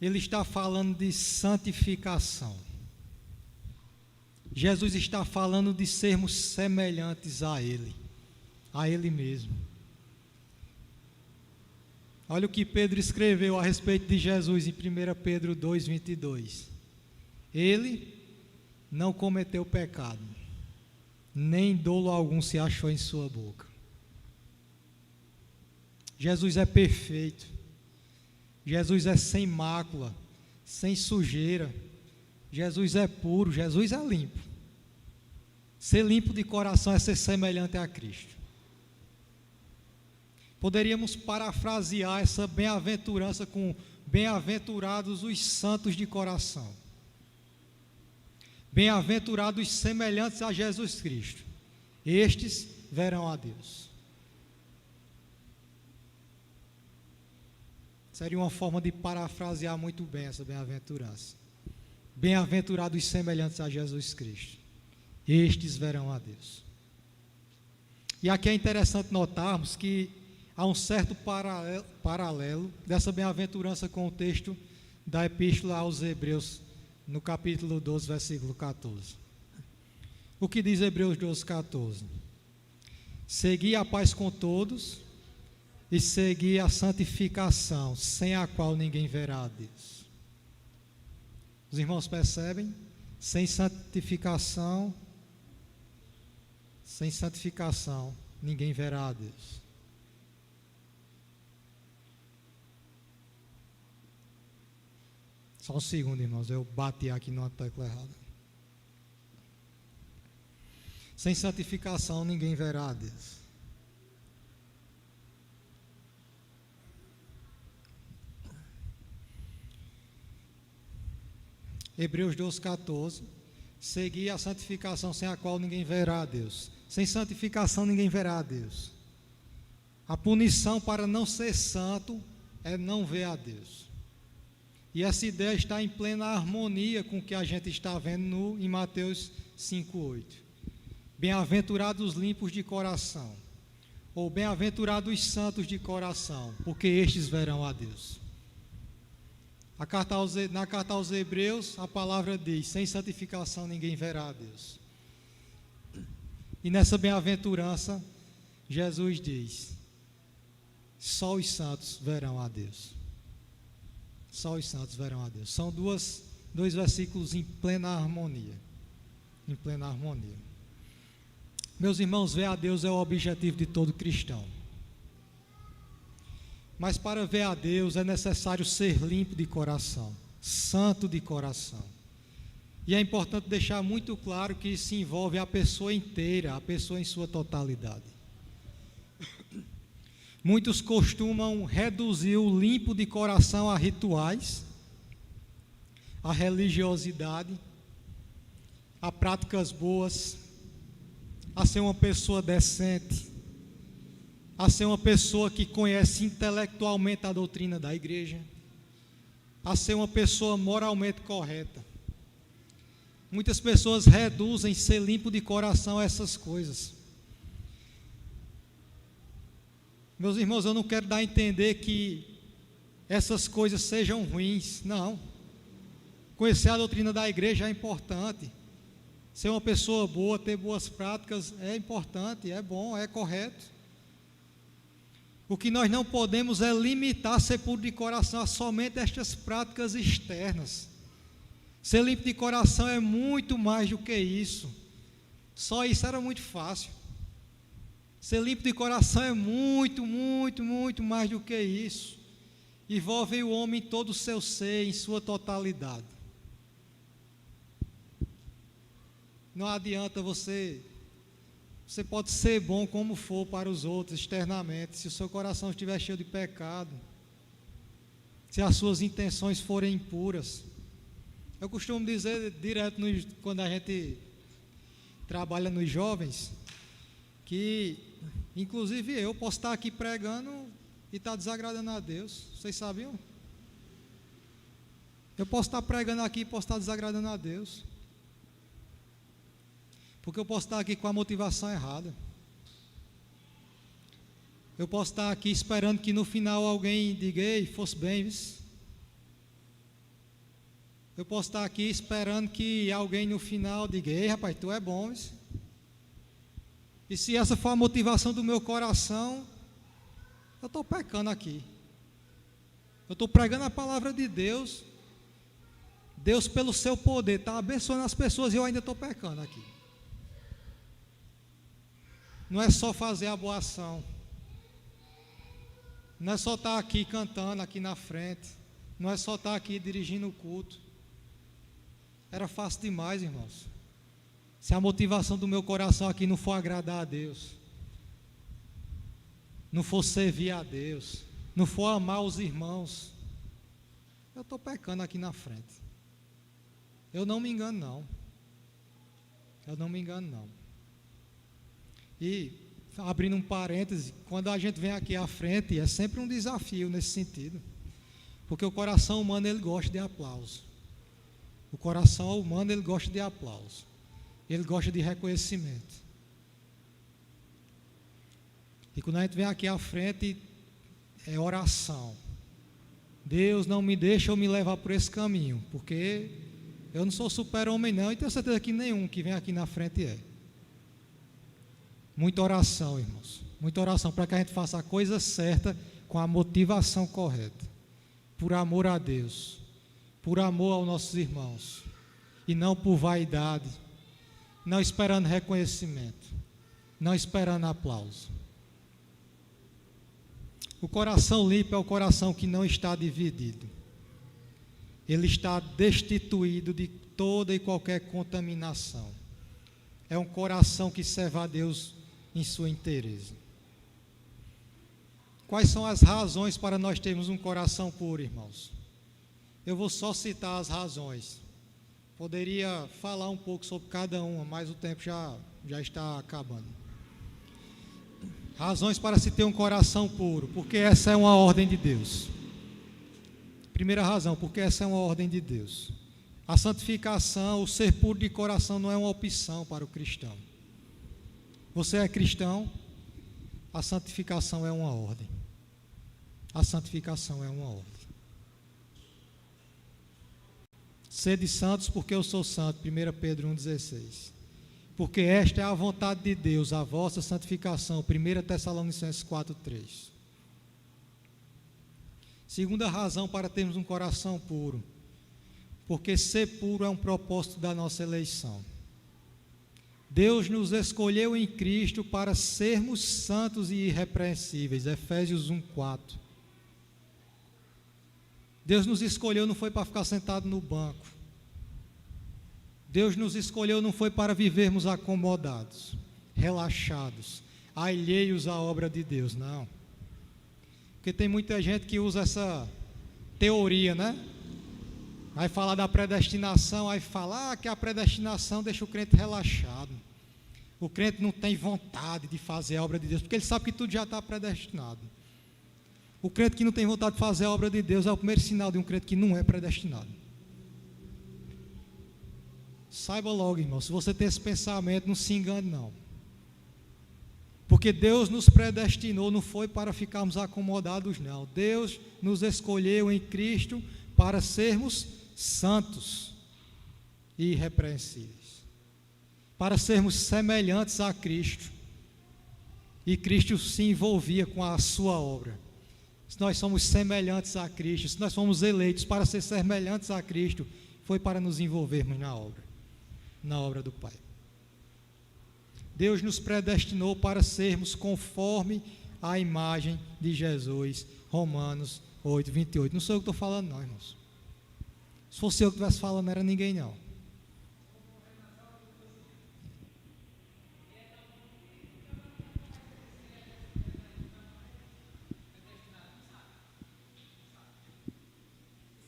Ele está falando de santificação. Jesus está falando de sermos semelhantes a Ele mesmo. Olha o que Pedro escreveu a respeito de Jesus em 1 Pedro 2:22. Ele não cometeu pecado, nem dolo algum se achou em sua boca. Jesus é perfeito. Jesus é sem mácula, sem sujeira. Jesus é puro, Jesus é limpo. Ser limpo de coração é ser semelhante a Cristo. Poderíamos parafrasear essa bem-aventurança com: bem-aventurados os santos de coração. Bem-aventurados semelhantes a Jesus Cristo. Estes verão a Deus. seria uma forma de parafrasear muito bem essa bem-aventurança. Bem-aventurados semelhantes a Jesus Cristo, estes verão a Deus. E aqui é interessante notarmos que há um certo paralelo dessa bem-aventurança com o texto da Epístola aos Hebreus, no capítulo 12, versículo 14. O que diz Hebreus 12, 14? Segui a paz com todos e segui a santificação, sem a qual ninguém verá a Deus. Os irmãos percebem? Sem santificação, ninguém verá a Deus. Só um segundo, irmãos, eu bati aqui numa tecla errada. Sem santificação, ninguém verá a Deus. Hebreus 12, 14. Segui a santificação, sem a qual ninguém verá a Deus. Sem santificação, ninguém verá a Deus. A punição para não ser santo é não ver a Deus. E essa ideia está em plena harmonia com o que a gente está vendo em Mateus 5:8. Bem-aventurados os limpos de coração, ou bem-aventurados os santos de coração, porque estes verão a Deus. Na carta aos Hebreus, a palavra diz: sem santificação ninguém verá a Deus. E nessa bem-aventurança, Jesus diz: só os santos verão a Deus. Só os santos verão a Deus. São dois versículos em plena harmonia. Em plena harmonia. Meus irmãos, ver a Deus é o objetivo de todo cristão. Mas para ver a Deus é necessário ser limpo de coração, santo de coração. E é importante deixar muito claro que isso envolve a pessoa inteira, a pessoa em sua totalidade. Muitos costumam reduzir o limpo de coração a rituais, a religiosidade, a práticas boas, a ser uma pessoa decente, a ser uma pessoa que conhece intelectualmente a doutrina da igreja, a ser uma pessoa moralmente correta. Muitas pessoas reduzem ser limpo de coração a essas coisas. Meus irmãos, eu não quero dar a entender que essas coisas sejam ruins, não. Conhecer a doutrina da igreja é importante. Ser uma pessoa boa, ter boas práticas é importante, é bom, é correto. O que nós não podemos é limitar ser puro de coração a somente estas práticas externas. Ser limpo de coração é muito mais do que isso. Só isso era muito fácil. Ser limpo de coração é muito, muito, muito mais do que isso. Envolve o homem em todo o seu ser, em sua totalidade. Não adianta você pode ser bom como for para os outros externamente, se o seu coração estiver cheio de pecado, se as suas intenções forem impuras. Eu costumo dizer direto quando a gente trabalha nos jovens, que inclusive eu posso estar aqui pregando e estar desagradando a Deus. Vocês sabiam? Eu posso estar pregando aqui e posso estar desagradando a Deus. Porque eu posso estar aqui com a motivação errada. Eu posso estar aqui esperando que no final alguém diga: ei, fosse bem, viu? Eu posso estar aqui esperando que alguém no final diga: ei, rapaz, tu é bom, viu? E se essa for a motivação do meu coração, eu estou pecando aqui. Eu estou pregando a palavra de Deus. Deus, pelo seu poder, está abençoando as pessoas e eu ainda estou pecando aqui. Não é só fazer a boa ação. Não é só estar aqui cantando aqui na frente. Não é só estar aqui dirigindo o culto. Era fácil demais, irmãos. Se a motivação do meu coração aqui não for agradar a Deus, não for servir a Deus, não for amar os irmãos, eu estou pecando aqui na frente. Eu não me engano, não. Eu não me engano, não. E, abrindo um parêntese, quando a gente vem aqui à frente, é sempre um desafio nesse sentido. Porque o coração humano, ele gosta de aplauso. O coração humano, ele gosta de aplauso. Ele gosta de reconhecimento. E quando a gente vem aqui à frente, é oração. Deus, não me deixa eu me levar por esse caminho, porque eu não sou super-homem não, e tenho certeza que nenhum que vem aqui na frente é. Muita oração, irmãos. Muita oração para que a gente faça a coisa certa com a motivação correta. Por amor a Deus. Por amor aos nossos irmãos. E não por vaidade. Não esperando reconhecimento. Não esperando aplauso. O coração limpo é o coração que não está dividido. Ele está destituído de toda e qualquer contaminação. É um coração que serve a Deus em sua inteireza. Quais são as razões para nós termos um coração puro, irmãos? Eu vou só citar as razões. Poderia falar um pouco sobre cada uma, mas o tempo já está acabando. Razões para se ter um coração puro, porque essa é uma ordem de Deus. Primeira razão, porque essa é uma ordem de Deus. A santificação, o ser puro de coração não é uma opção para o cristão. Você é cristão, a santificação é uma ordem. A santificação é uma ordem. Sede santos porque eu sou santo, 1 Pedro 1,16. Porque esta é a vontade de Deus, a vossa santificação, 1 Tessalonicenses 4,3. Segunda razão para termos um coração puro, porque ser puro é um propósito da nossa eleição. Deus nos escolheu em Cristo para sermos santos e irrepreensíveis, Efésios 1,4. Deus nos escolheu não foi para ficar sentado no banco. Deus nos escolheu não foi para vivermos acomodados, relaxados, alheios à obra de Deus, não. Porque tem muita gente que usa essa teoria, né? Vai falar da predestinação, aí fala que a predestinação deixa o crente relaxado. O crente não tem vontade de fazer a obra de Deus, porque ele sabe que tudo já está predestinado. O crente que não tem vontade de fazer a obra de Deus é o primeiro sinal de um crente que não é predestinado. Saiba logo, irmão, se você tem esse pensamento, não se engane não. Porque Deus nos predestinou, não foi para ficarmos acomodados não. Deus nos escolheu em Cristo para sermos santos e irrepreensíveis. Para sermos semelhantes a Cristo. E Cristo se envolvia com a sua obra. Se nós somos semelhantes a Cristo, se nós fomos eleitos para ser semelhantes a Cristo, foi para nos envolvermos na obra do Pai. Deus nos predestinou para sermos conforme a imagem de Jesus, Romanos 8, 28. Não sou eu que estou falando não, irmãos. Se fosse eu que estivesse falando, não era ninguém não.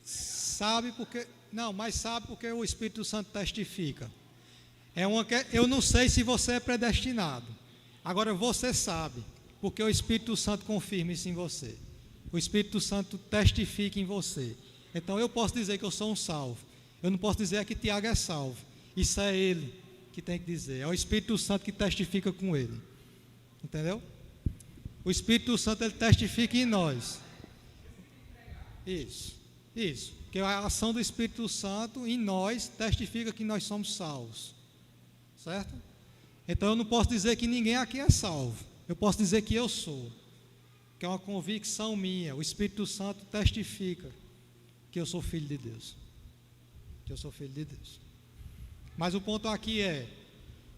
Sabe porque... Não, mas sabe porque o Espírito Santo testifica. Eu não sei se você é predestinado. Agora você sabe, porque o Espírito Santo confirma isso em você. O Espírito Santo testifica em você. Então eu posso dizer que eu sou um salvo. Eu não posso dizer que Tiago é salvo. Isso é ele que tem que dizer. É o Espírito Santo que testifica com ele. Entendeu? O Espírito Santo, ele testifica em nós. Isso. Porque a ação do Espírito Santo em nós testifica que nós somos salvos. Certo? Então eu não posso dizer que ninguém aqui é salvo. Eu posso dizer que eu sou. Que é uma convicção minha. O Espírito Santo testifica que eu sou filho de Deus. Que eu sou filho de Deus. Mas o ponto aqui é: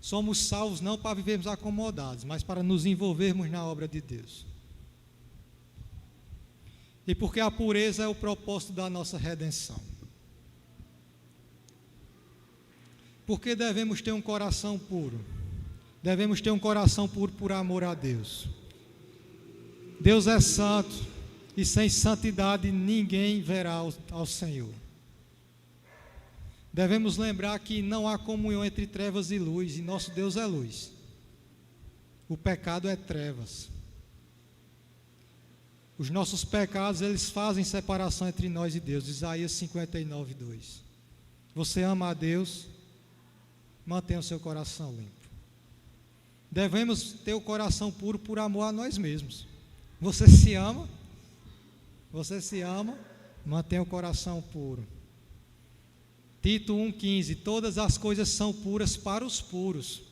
somos salvos não para vivermos acomodados, mas para nos envolvermos na obra de Deus. E porque a pureza é o propósito da nossa redenção. Por que devemos ter um coração puro? Devemos ter um coração puro por amor a Deus. Deus é santo e sem santidade ninguém verá ao Senhor. Devemos lembrar que não há comunhão entre trevas e luz, e nosso Deus é luz. O pecado é trevas. Os nossos pecados, eles fazem separação entre nós e Deus. Isaías 59, 2. Você ama a Deus, mantenha o seu coração limpo. Devemos ter o coração puro por amor a nós mesmos. Você se ama? Você se ama? Mantenha o coração puro. Tito 1,15. Todas as coisas são puras para os puros.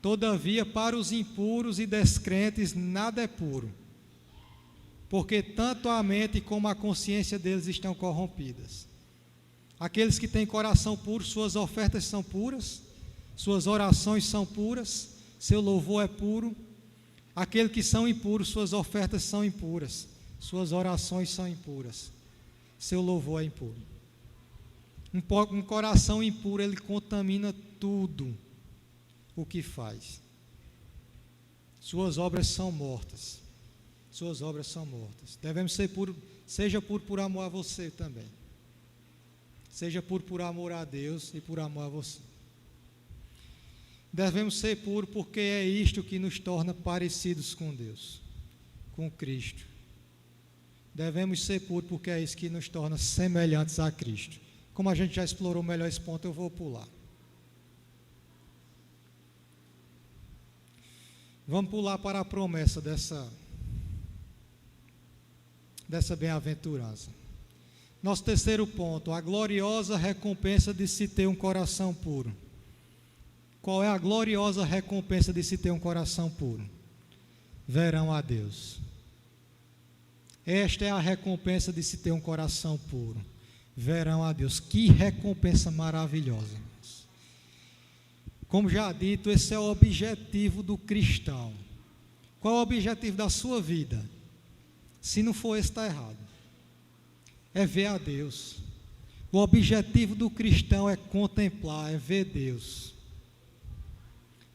Todavia, para os impuros e descrentes, nada é puro. Porque tanto a mente como a consciência deles estão corrompidas. Aqueles que têm coração puro, suas ofertas são puras, suas orações são puras, seu louvor é puro. Aqueles que são impuros, suas ofertas são impuras, suas orações são impuras, seu louvor é impuro. Um coração impuro, ele contamina tudo o que faz. Suas obras são mortas. Suas obras são mortas. Devemos ser puros, seja puro por amor a você também. Seja puro por amor a Deus e por amor a você. Devemos ser puros porque é isto que nos torna parecidos com Deus, com Cristo. Devemos ser puros porque é isso que nos torna semelhantes a Cristo. Como a gente já explorou melhor esse ponto, eu vou pular. Vamos pular para a promessa dessa bem-aventurança. Nosso terceiro ponto, a gloriosa recompensa de se ter um coração puro. Qual é a gloriosa recompensa de se ter um coração puro? Verão a Deus. Esta é a recompensa de se ter um coração puro. Verão a Deus. Que recompensa maravilhosa, irmãos. Como já dito, esse é o objetivo do cristão. Qual é o objetivo da sua vida? Se não for esse, está errado. É ver a Deus. O objetivo do cristão é contemplar, é ver Deus.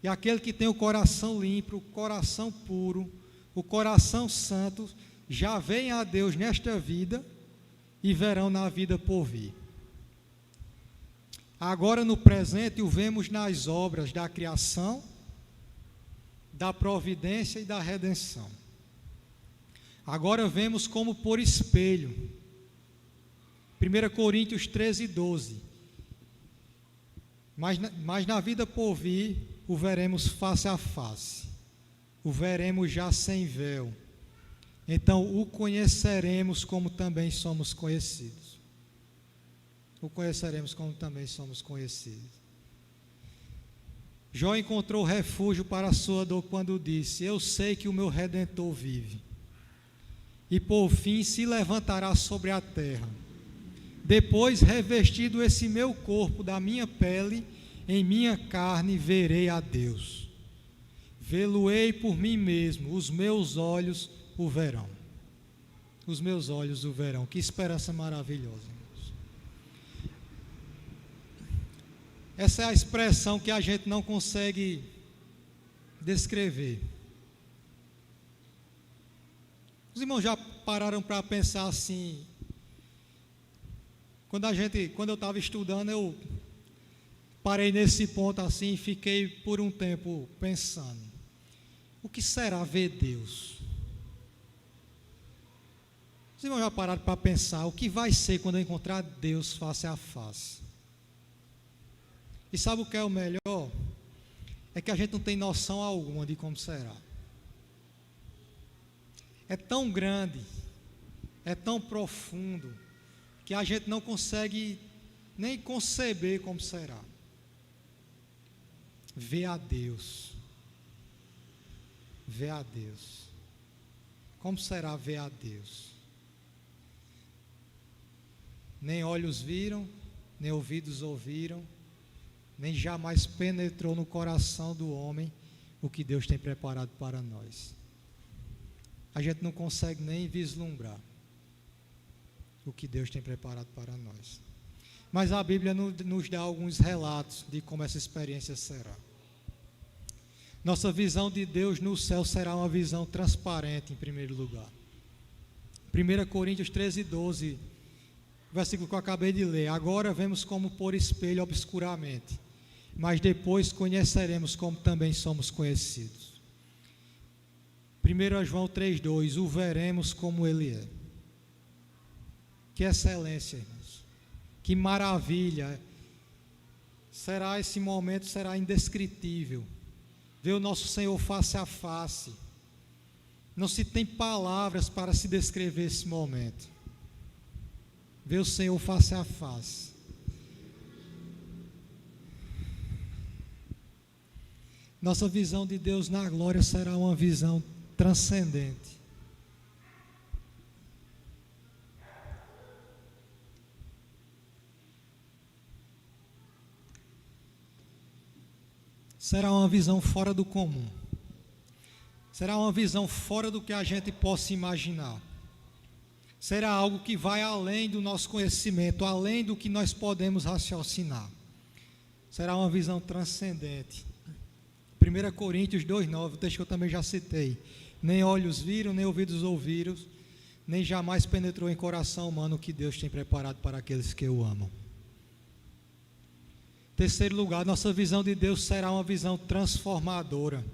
E aquele que tem o coração limpo, o coração puro, o coração santo, já vem a Deus nesta vida e verão na vida por vir. Agora no presente o vemos nas obras da criação, da providência e da redenção. Agora vemos como por espelho. 1 Coríntios 13, 12. Mas na vida por vir, o veremos face a face. O veremos já sem véu. Então o conheceremos como também somos conhecidos. O conheceremos como também somos conhecidos. Jó encontrou refúgio para a sua dor quando disse: eu sei que o meu Redentor vive. E por fim se levantará sobre a terra. Depois, revestido esse meu corpo da minha pele, em minha carne verei a Deus. Vê-lo-ei por mim mesmo, os meus olhos o verão. Os meus olhos o verão. Que esperança maravilhosa, irmãos. Essa é a expressão que a gente não consegue descrever. Os irmãos já pararam para pensar assim? Quando eu estava estudando, eu parei nesse ponto assim e fiquei por um tempo pensando: o que será ver Deus? Os irmãos já pararam para pensar o que vai ser quando eu encontrar Deus face a face? E sabe o que é o melhor? É que a gente não tem noção alguma de como será. É tão grande, é tão profundo, que a gente não consegue nem conceber como será. Ver a Deus. Ver a Deus. Como será ver a Deus? Nem olhos viram, nem ouvidos ouviram, nem jamais penetrou no coração do homem o que Deus tem preparado para nós. A gente não consegue nem vislumbrar o que Deus tem preparado para nós. Mas a Bíblia nos dá alguns relatos de como essa experiência será. Nossa visão de Deus no céu será uma visão transparente, em primeiro lugar. 1 Coríntios 13, 12, versículo que eu acabei de ler. Agora vemos como por espelho obscuramente, mas depois conheceremos como também somos conhecidos. 1 João 3,2, o veremos como Ele é. Que excelência, irmãos. Que maravilha. Será esse momento, será indescritível. Ver o nosso Senhor face a face. Não se tem palavras para se descrever esse momento. Ver o Senhor face a face. Nossa visão de Deus na glória será uma visão transcendente. Será uma visão fora do comum. Será uma visão fora do que a gente possa imaginar. Será algo que vai além do nosso conhecimento, além do que nós podemos raciocinar. Será uma visão transcendente. 1 Coríntios 2,9, o texto que eu também já citei. Nem olhos viram, nem ouvidos ouviram, nem jamais penetrou em coração humano o que Deus tem preparado para aqueles que o amam. Terceiro lugar, nossa visão de Deus será uma visão transformadora.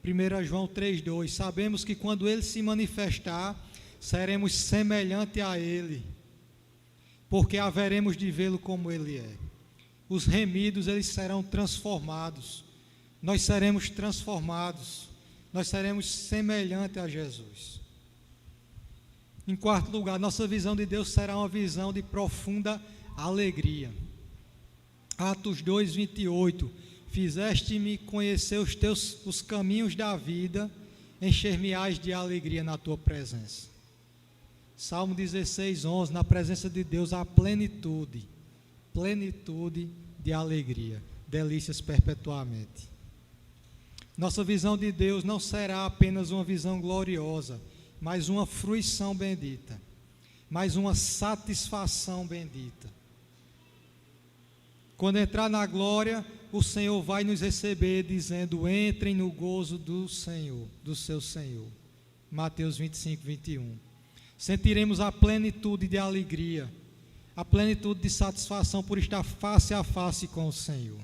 1 João 3,2, sabemos que quando Ele se manifestar, seremos semelhante a Ele, porque haveremos de vê-lo como Ele é. Os remidos, eles serão transformados. Nós seremos transformados, nós seremos semelhantes a Jesus. Em quarto lugar, nossa visão de Deus será uma visão de profunda alegria. Atos 2,28, fizeste-me conhecer os caminhos da vida, encher-me-ás de alegria na tua presença. Salmo 16,11, na presença de Deus há plenitude de alegria, delícias perpetuamente. Nossa visão de Deus não será apenas uma visão gloriosa, mas uma fruição bendita, mas uma satisfação bendita. Quando entrar na glória, o Senhor vai nos receber dizendo, entrem no gozo do Senhor, do seu Senhor. Mateus 25:21. Sentiremos a plenitude de alegria, a plenitude de satisfação por estar face a face com o Senhor.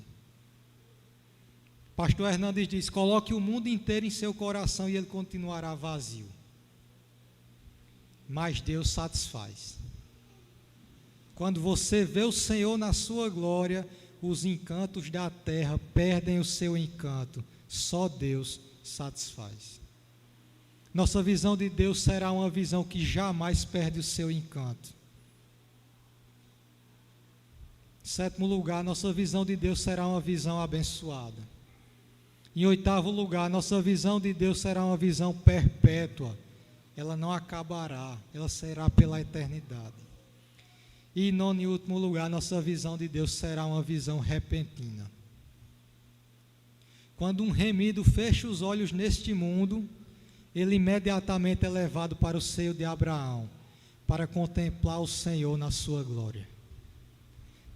Pastor Hernandes diz, coloque o mundo inteiro em seu coração e ele continuará vazio. Mas Deus satisfaz. Quando você vê o Senhor na sua glória, os encantos da terra perdem o seu encanto. Só Deus satisfaz. Nossa visão de Deus será uma visão que jamais perde o seu encanto. Em sétimo lugar, nossa visão de Deus será uma visão abençoada. Em oitavo lugar, nossa visão de Deus será uma visão perpétua. Ela não acabará, ela será pela eternidade. E em nono e último lugar, nossa visão de Deus será uma visão repentina. Quando um remido fecha os olhos neste mundo, ele imediatamente é levado para o seio de Abraão, para contemplar o Senhor na sua glória.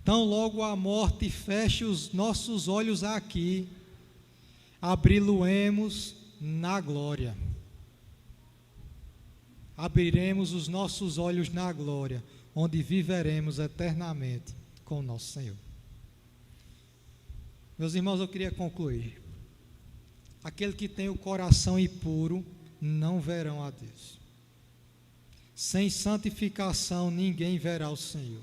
Tão logo a morte feche os nossos olhos aqui, abri-lo-emos na glória. Abriremos os nossos olhos na glória, onde viveremos eternamente com o nosso Senhor. Meus irmãos, eu queria concluir. Aquele que tem o coração impuro não verão a Deus. Sem santificação ninguém verá o Senhor.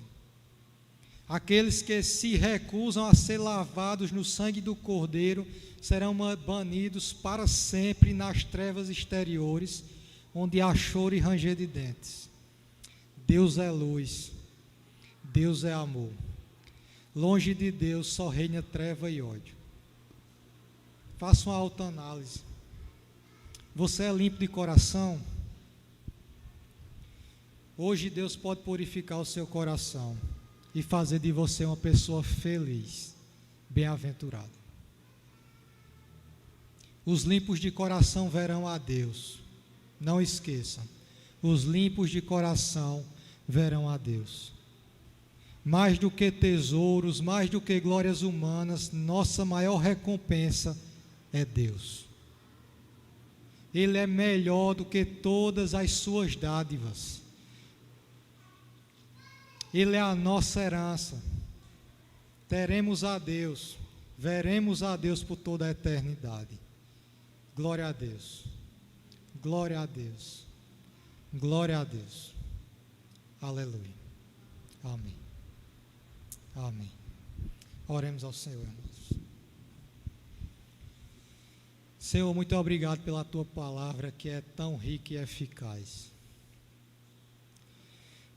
Aqueles que se recusam a ser lavados no sangue do Cordeiro serão banidos para sempre nas trevas exteriores, onde há choro e ranger de dentes. Deus é luz, Deus é amor. Longe de Deus só reina treva e ódio. Faça uma autoanálise. Você é limpo de coração? Hoje Deus pode purificar o seu coração e fazer de você uma pessoa feliz, bem-aventurada. Os limpos de coração verão a Deus. Não esqueçam, os limpos de coração verão a Deus. Mais do que tesouros, mais do que glórias humanas, nossa maior recompensa é Deus. Ele é melhor do que todas as suas dádivas. Ele é a nossa herança. Teremos a Deus, veremos a Deus por toda a eternidade. Glória a Deus. Glória a Deus. Glória a Deus. Aleluia. Amém. Amém. Oremos ao Senhor, irmãos. Senhor, muito obrigado pela tua palavra que é tão rica e eficaz.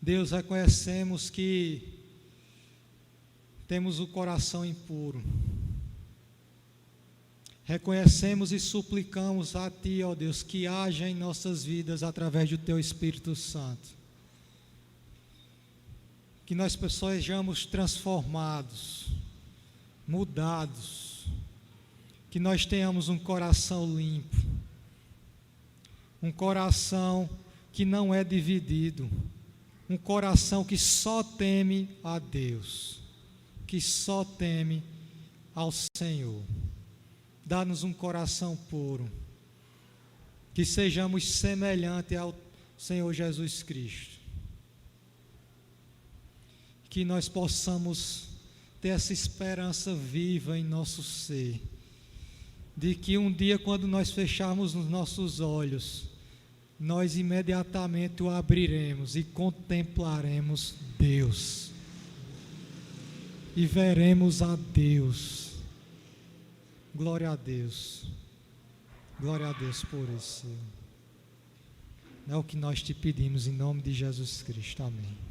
Deus, reconhecemos que temos o coração impuro. Reconhecemos e suplicamos a Ti, ó Deus, que haja em nossas vidas através do Teu Espírito Santo. Que nós sejamos transformados, mudados, que nós tenhamos um coração limpo, um coração que não é dividido, um coração que só teme a Deus, que só teme ao Senhor. Dá-nos um coração puro, que sejamos semelhantes ao Senhor Jesus Cristo, que nós possamos ter essa esperança viva em nosso ser, de que um dia, quando nós fecharmos os nossos olhos, nós imediatamente o abriremos e contemplaremos Deus, e veremos a Deus. Glória a Deus. Glória a Deus por isso. É o que nós te pedimos em nome de Jesus Cristo. Amém.